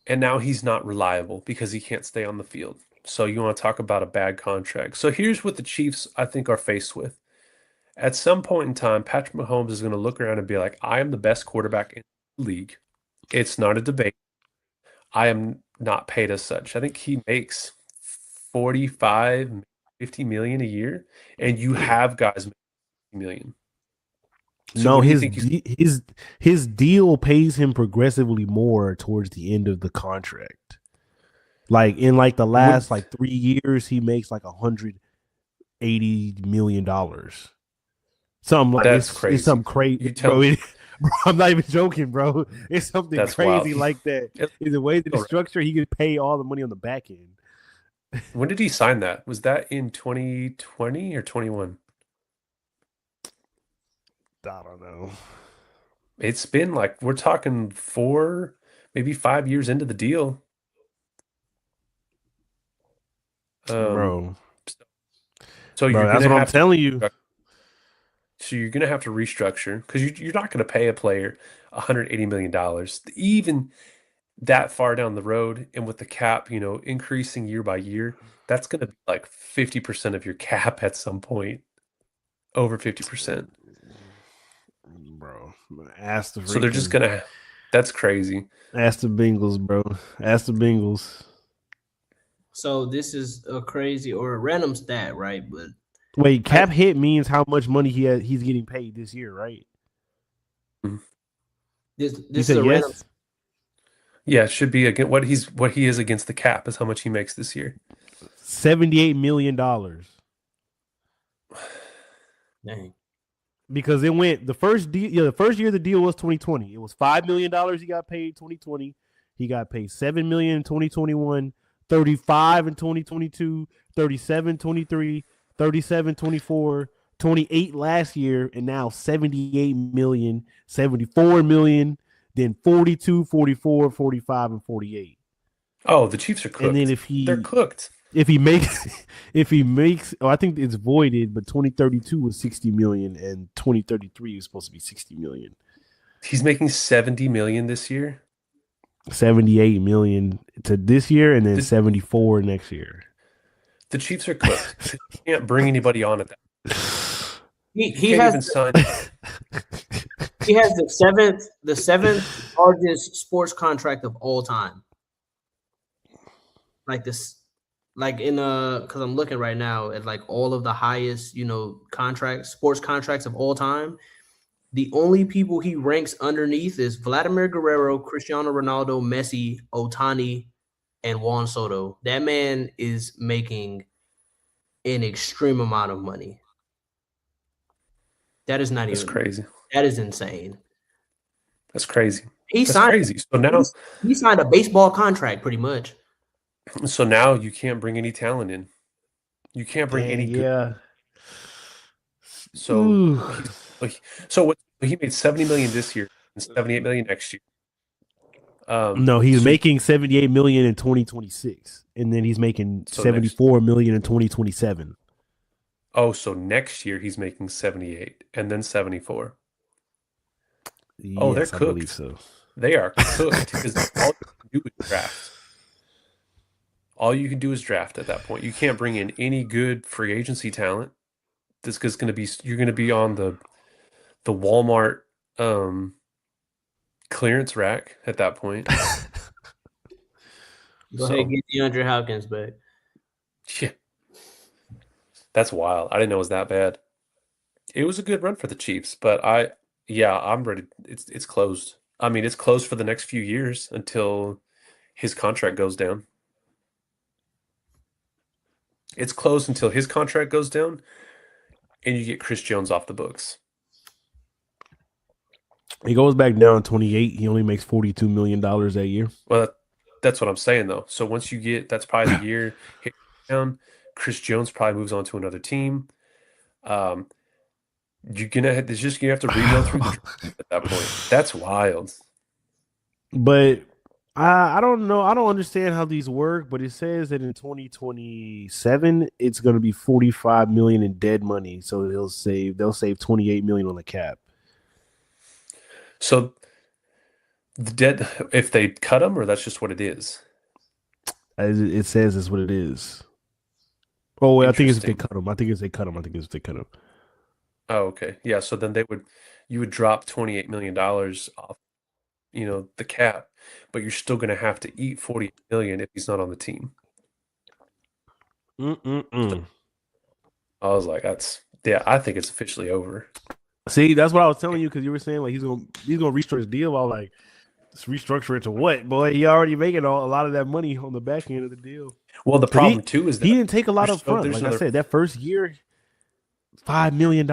and now he's not reliable because he can't stay on the field. So you want to talk about a bad contract. So here's what the Chiefs, I think, are faced with. At some point in time, Patrick Mahomes is going to look around and be like, I am the best quarterback in the league. It's not a debate. I am not paid as such. I think he makes 45, 50 million a year, and you have guys making 50 million. So No, what do you think he's his deal pays him progressively more towards the end of the contract. Like in like the would last like 3 years, he makes like $180 million. Something like that's it's something crazy. crazy, You bro. tell Bro. I'm not even joking, bro. It's something that's wild. crazy like that. It's In the way that it's all right. structured, he could pay all the money on the back end. When did he sign that? Was that in 2020 or 21? I don't know, It's been like we're talking 4, maybe 5 years into the deal. Um, bro. so Bro, you're that's gonna what I'm have to telling you. so you're gonna have to restructure because you're not gonna pay a player $180 million even that far down the road, and with the cap, increasing year by year, that's gonna be like 50% of your cap at some point, over 50%. Bro, ask the So they're just freaking gonna. That's crazy. ask the Bengals, bro. Ask the Bengals. So this is a crazy or a random stat, right? But Wait, I cap hit means how much money he's getting paid this year, right? Mhm. this You this is said a random. yes. Yeah, it should be again what he is against the cap is how much he makes this year. $78 million. Dang. Because it went the first deal. Yeah, the first year the deal was 2020. It was $5 million he got paid 2020. He got paid $7 million in 2021, 35 in 2022, 37 23, 37 24, 28 last year, and now 78 million, 74 million, then 42, 44, 45, and 48. Oh, the Chiefs are And then cooked. They're cooked. if he makes if he makes I think it's voided, but 2032 was 60 million and 2033 is supposed to be 60 million. He's making 70 million this year. 78 million to this year and then The 74 next year. the Chiefs are cooked because you can't bring anybody on at that. He You he can't has even sign. he has the seventh largest sports contract of all time. Like this, like in because I'm looking right now at like all of the highest contracts, sports contracts of all time. The only people he ranks underneath is Vladimir Guerrero, Cristiano Ronaldo, Messi, Otani, and Juan Soto. That man is making an extreme amount of money. That is not That's even. crazy. That is insane. That's crazy. He That's signed. crazy. He signed a baseball contract, pretty much. So now you can't bring any talent in. You can't bring Dang, any good. yeah. So Ooh. he made 70 million this year and 78 million next year. No, he's So making 78 million in 2026, and then he's making so next 74 million in 2027. so next year he's making 78 and then 74. Oh, they're Yes, I believe cooked. so. They are cooked because all you can do is draft. All you can do is draft at that point. You can't bring in any good free agency talent. This is going to be you're going to be on the Walmart clearance rack at that point. Go ahead, So get DeAndre Hopkins back. yeah, that's wild. I didn't know it was that bad. It was a good run for the Chiefs, but I'm ready. It's closed. I mean, it's closed for the next few years until his contract goes down. It's closed until his contract goes down and you get Chris Jones off the books. He goes back down in 28. He only makes $42 million that year. Well, that's what I'm saying though. So once you get that's probably the year hit down, Chris Jones probably moves on to another team. Um, it's just gonna have to rebuild through the draft at that point. That's wild. But I don't know. I don't understand how these work, but it says that in 2027 it's going to be 45 million in dead money. So they'll save 28 million on the cap. So the dead if they cut him, or that's just what it is. It says it's what it is. Oh, well, I think it's if they Interesting. cut him. I think it's if they cut him. I think it's if they cut him. Oh, okay. Yeah, so then you would drop $28 million off, the cap, but you're still gonna have to eat 40 million if he's not on the team. So Mm-mm-mm. I was like, yeah, I think it's officially over. See, that's what I was telling you because you were saying like he's gonna restructure his deal. I was like, restructure it to what, boy? He already making a lot of that money on the back end of the deal. Well, the Because problem too is he that didn't take a lot up front. there's Like I another said, that first year, $5 million.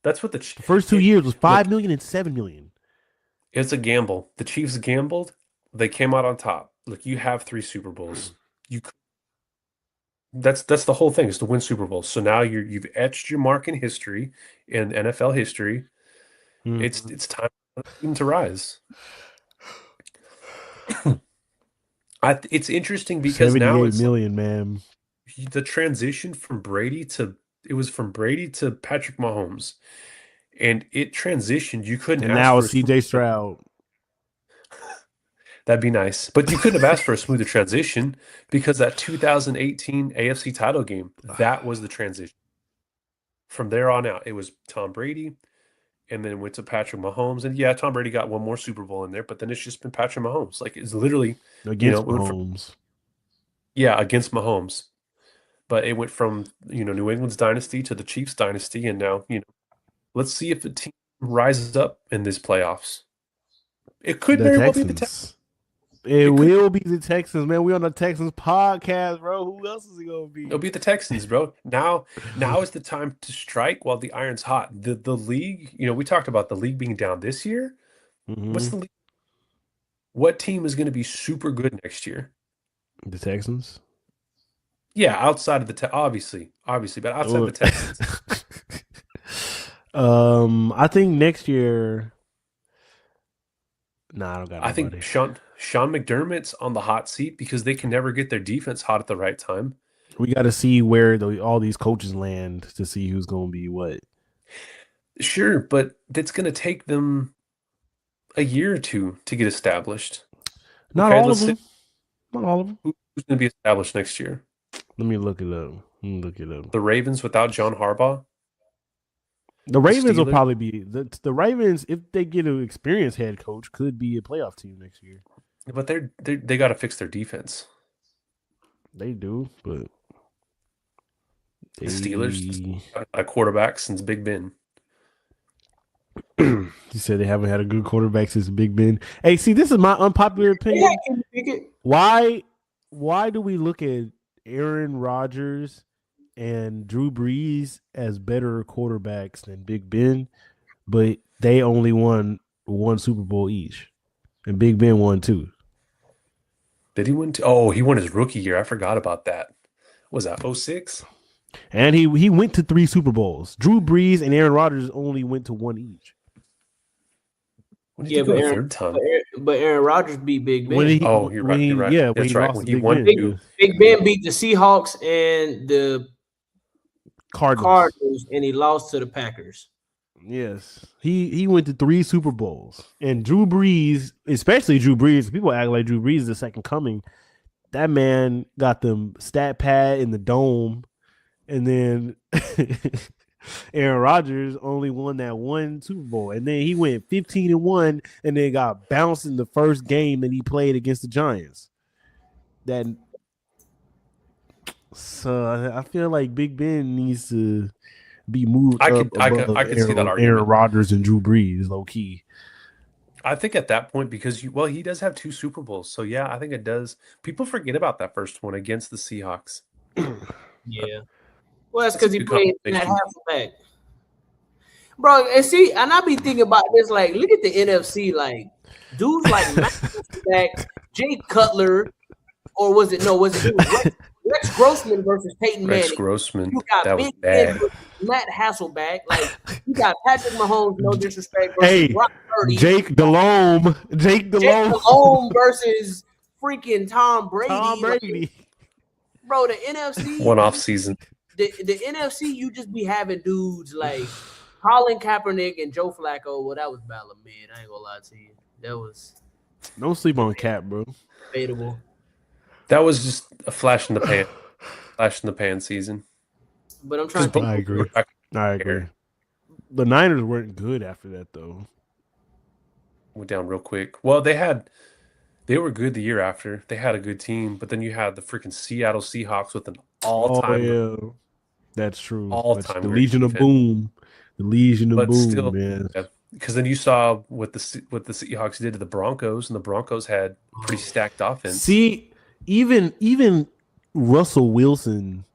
that's what The first 2 years was look, 5 million and 7 million. it's a gamble. The Chiefs gambled, they came out on top. Look, you have 3 Super Bowls. You that's the whole thing is to win Super Bowls. So now you've etched your mark in history, in NFL history. Mm-hmm. It's time for the team to rise. It's interesting because now 78 it's like million, man. the transition from Brady to it was from Brady to Patrick Mahomes, and it transitioned. You couldn't And ask now for it's a smoother CJ Stroud. That'd be nice, but you couldn't have asked for a smoother transition because that 2018 AFC title game, that was the transition. From there on out, it was Tom Brady, and then went to Patrick Mahomes, and yeah, Tom Brady got one more Super Bowl in there, but then it's just been Patrick Mahomes. Like it's literally, Against it went from Mahomes. yeah against Mahomes. But it went from, New England's dynasty to the Chiefs dynasty, and now, let's see if the team rises up in this playoffs. It could The very well be the Texans. Texans. It It could will be the Texans, man. We on the Texans podcast, bro. Who else is it gonna it'll be? be the Texans, bro. Now is the time to strike while the iron's hot. The league, we talked about the league being down this year. What's Mm-hmm. the league? What team is going to be super good next year? The Texans. Yeah, outside of obviously, but outside of the Texans. I think next year. Nah, I don't got I think nobody. Sean McDermott's on the hot seat because they can never get their defense hot at the right time. We got to see where all these coaches land to see who's going to be what. Sure, but that's going to take them a year or two to get established. Not Okay, all let's of say them. Not all of them. who's going to be established next year? Let me look it up. Look it up. The Ravens without John Harbaugh? The Ravens will Steelers? probably be the Ravens if they get an experienced head coach could be a playoff team next year. But they got to fix their defense. They do, but The Steelers got a quarterback since Big Ben. You said they haven't had a good quarterback since Big Ben. Hey, see, this is my unpopular opinion. Yeah, Kenny Pickett. Why do we look at Aaron Rodgers and Drew Brees as better quarterbacks than Big Ben, but they only won one Super Bowl each, and Big Ben won two? Did he win? Oh, he won his rookie year. I forgot about that. What was that 06? And he went to 3 Super Bowls. Drew Brees and Aaron Rodgers only went to one each. When did he go the third time? But Aaron Rodgers beat Big Ben. You're right. You're right. Yeah, that's he right. lost When to he Big won, Ben. Big Ben beat the Seahawks and the Cardinals, and he lost to the Packers. Yes, he went to 3 Super Bowls, and Drew Brees, especially Drew Brees, people act like Drew Brees is the second coming. That man got them stat pad in the dome, and then Aaron Rodgers only won that one Super Bowl, and then he went 15-1, and then got bounced in the first game that he played against the Giants. So I feel like Big Ben needs to be moved I up could see that argument. Aaron Rodgers and Drew Brees, low key. I think at that point, because he does have 2 Super Bowls, so yeah, I think it does. People forget about that first one against the Seahawks. Yeah, well, that's because he played in that halfback, bro. And see, and I be thinking about this. Like, look at the NFC. Like, dudes like Matt Jay Cutler, or was it Rex Grossman versus Peyton Manning? Rex Grossman. You got that was Big bad. Ben Matt Hasselbeck. Like, you got Patrick Mahomes, no disrespect, versus Brock Purdy. Jake Delhomme versus freaking Tom Brady. Like, bro, the NFC. One off season. The NFC, you just be having dudes like Colin Kaepernick and Joe Flacco. Well, that was battle mid. I ain't gonna lie to you. That was. Don't sleep on Cap, bro. Debatable. That was just a flash in the pan season. But I'm trying to think. I agree. The Niners weren't good after that, though. Went down real quick. Well, they were good the year after. They had a good team, but then you had the freaking Seattle Seahawks with an all-time. Oh, yeah. That's true. All-time. The Legion of Boom. The Legion of Boom, still, man. Because then you saw what the Seahawks did to the Broncos, and the Broncos had a pretty stacked offense. See, even Russell Wilson,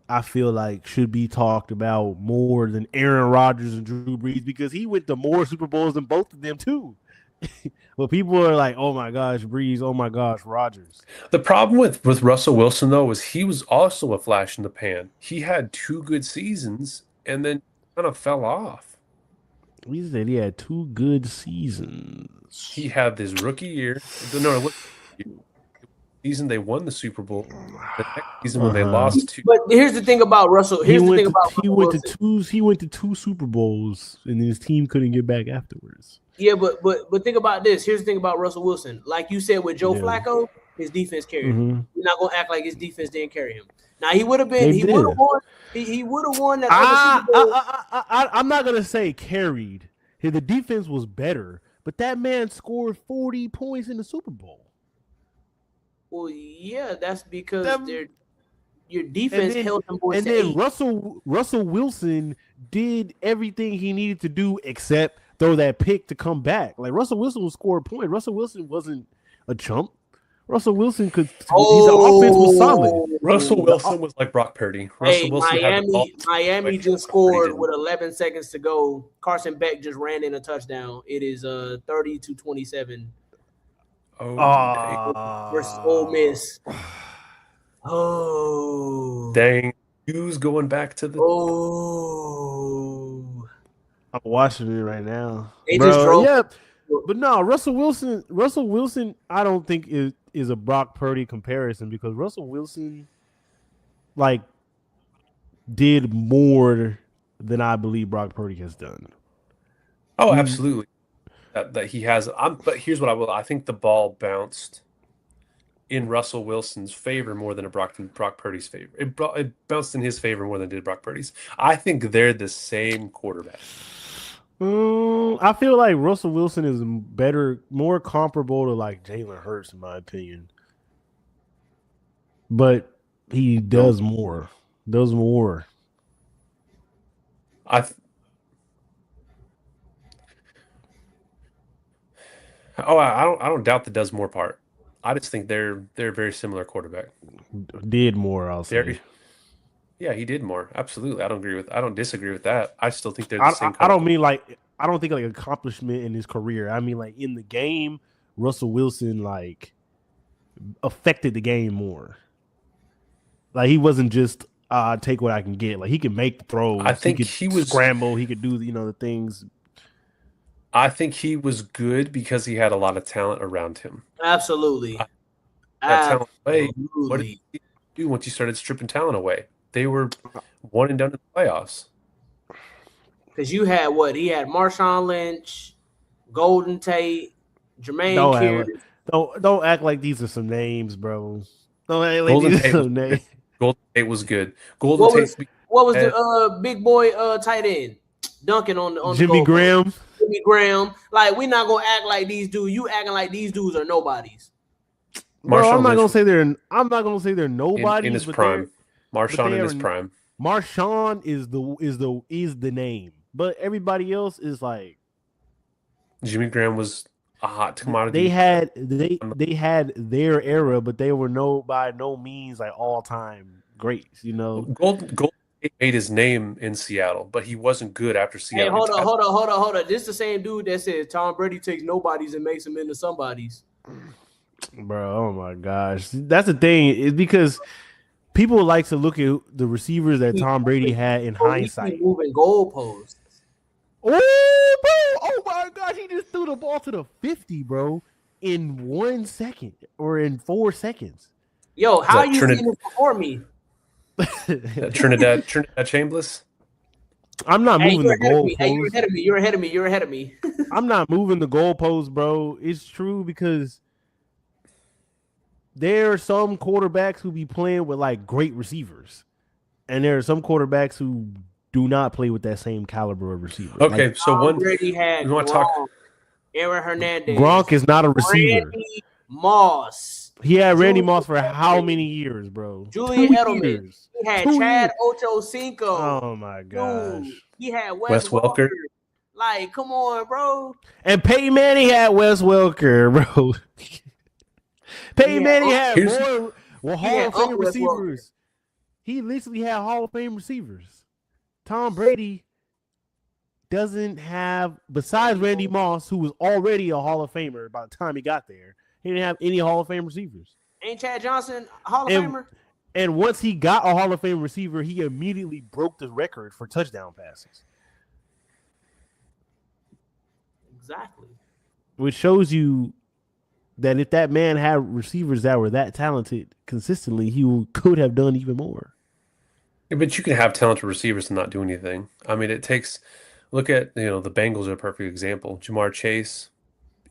I feel like should be talked about more than Aaron Rodgers and Drew Brees, because he went to more Super Bowls than both of them too. But people are like, "Oh my gosh, Brees! Oh my gosh, Rodgers!" The problem with Russell Wilson though was he was also a flash in the pan. He had 2 good seasons and then kind of fell off. We said he had 2 good seasons. He had this rookie year. Season they won the Super Bowl. The next season when they lost 2. But here's the thing about Russell. He went to 2 Super Bowls, and his team couldn't get back afterwards. Yeah, but think about this. Here's the thing about Russell Wilson. Like you said with Joe Flacco, his defense carried him. You're not gonna act like his defense didn't carry him. Now he would have been. He would have won. He would have won that. I'm not gonna say carried. The defense was better, but that man scored 40 points in the Super Bowl. Well, yeah, that's because your defense held them boys. And then Russell Wilson did everything he needed to do except throw that pick to come back. Like, Russell Wilson would score a point. Russell Wilson wasn't a chump. Russell Wilson could. His offense was solid. Russell Wilson was like Brock Purdy. Hey, Miami just scored with 11 seconds to go. Carson Beck just ran in a touchdown. It is 30-27. Versus Ole Miss. Oh, dang! Who's going back to the? I'm watching it right now. They just drove. Yeah, but no, Russell Wilson, I don't think is a Brock Purdy comparison, because Russell Wilson, like, did more than I believe Brock Purdy has done. Oh, absolutely. That he has. But here's what I think the ball bounced in Russell Wilson's favor more than Brock Purdy's favor. It bounced in his favor more than it did Brock Purdy's. I think they're the same quarterback. I feel like Russell Wilson is better, more comparable to like Jalen Hurts, in my opinion. But he does more. Oh, I don't doubt the does more part. I just think they're a very similar quarterback. Did more, I'll say. Very, yeah, he did more. Absolutely. I don't disagree with that. I still think they're the same I kind of don't mean like I don't think like accomplishment in his career. I mean like in the game, Russell Wilson like affected the game more. Like he wasn't just take what I can get. Like he could make the I throws, he think could he was scramble, he could do the things. I think he was good because he had a lot of talent around him. Absolutely. That talent away, what did Absolutely. he do once you started stripping talent away? They were one and done in the playoffs. Because you had what? He had Marshawn Lynch, Golden Tate, Jermaine Don't Kearns. don't act like these are some names, bro. Don't act like Golden these are Tate was some good. names. Golden Tate was good. Golden What Tate was what was the big boy tight end dunking on the Jimmy goalpost? Graham. Jimmy Graham. Like we're not gonna act like these dudes. You acting like these dudes are nobodies. Bro, Marshawn Lynch I'm not gonna say they're in nobodies, his prime. but Marshawn they in are his prime. Marshawn is the name. But everybody else is like Jimmy Graham was a hot they commodity. had they had their era, but they were by no means like all time greats, you know. Golden Tate made his name in Seattle, but he wasn't good after Hey, Seattle. hold on. This is the same dude that said Tom Brady takes nobodies and makes them into somebodies. Bro, oh my gosh. That's the thing, is because people like to look at the receivers that Tom Brady had in Bro, he keep hindsight. moving goalposts. Oh, bro. Oh my God. He just threw the ball to the 50, bro, in 1 second or in 4 seconds. Yo, how you Trinidad- seen this before me? Trinidad Chambliss. I'm not Hey, moving the Hey, you're goalposts. ahead of me. You're ahead of me. You're ahead of me. I'm not moving the goalposts, bro. It's true because there are some quarterbacks who be playing with like great receivers, and there are some quarterbacks who do not play with that same caliber of receiver. Okay, Like, so Tom Brady had you want to talk? Aaron Hernandez. Gronk is not a receiver. Randy Moss. He had Randy Julian Moss for how Edelman. many years, bro? Julian 2 Edelman. years. He had 2 Chad years. Ochocinco. Oh my gosh. Dude, he had Wes Wes Welker. Walker. Like, come on, bro. And Peyton Manning had Wes Welker, bro. Peyton Manning had more Hall of Fame receivers. He literally had Hall of Fame receivers. Tom Brady doesn't have, besides Randy Moss, who was already a Hall of Famer by the time he got there, he didn't have any Hall of Fame receivers. Ain't Chad Johnson a Hall of Famer? And once he got a Hall of Fame receiver, he immediately broke the record for touchdown passes. Exactly. Which shows you that if that man had receivers that were that talented consistently, he could have done even more. Yeah, but you can have talented receivers and not do anything. I mean, it takes. Look at the Bengals are a perfect example. Jamar Chase,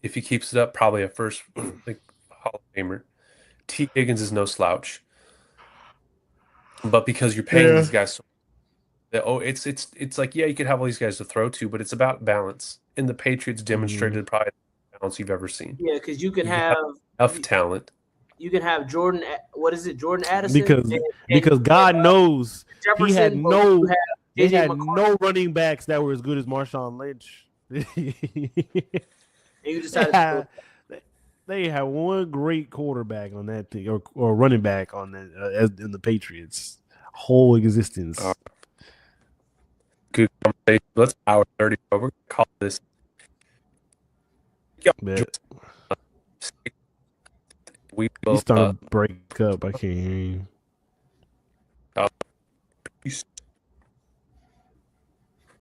if he keeps it up, probably a first like Hall of Famer. T. Higgins is no slouch, but because you're paying these guys, it's like you could have all these guys to throw to, but it's about balance. And the Patriots demonstrated probably the balance you've ever seen. Yeah, because you can You have enough talent. You can have Jordan. What is it? Jordan Addison. Because God knows Jefferson, he had JJ had McCarthy. no running backs that were as good as Marshawn Lynch. And you decided they had one great quarterback on that team, or running back on that in the Patriots' whole existence. Good conversation. Let's hour 30. We're gonna call this. We You starting to break up. I can't hear you. Peace.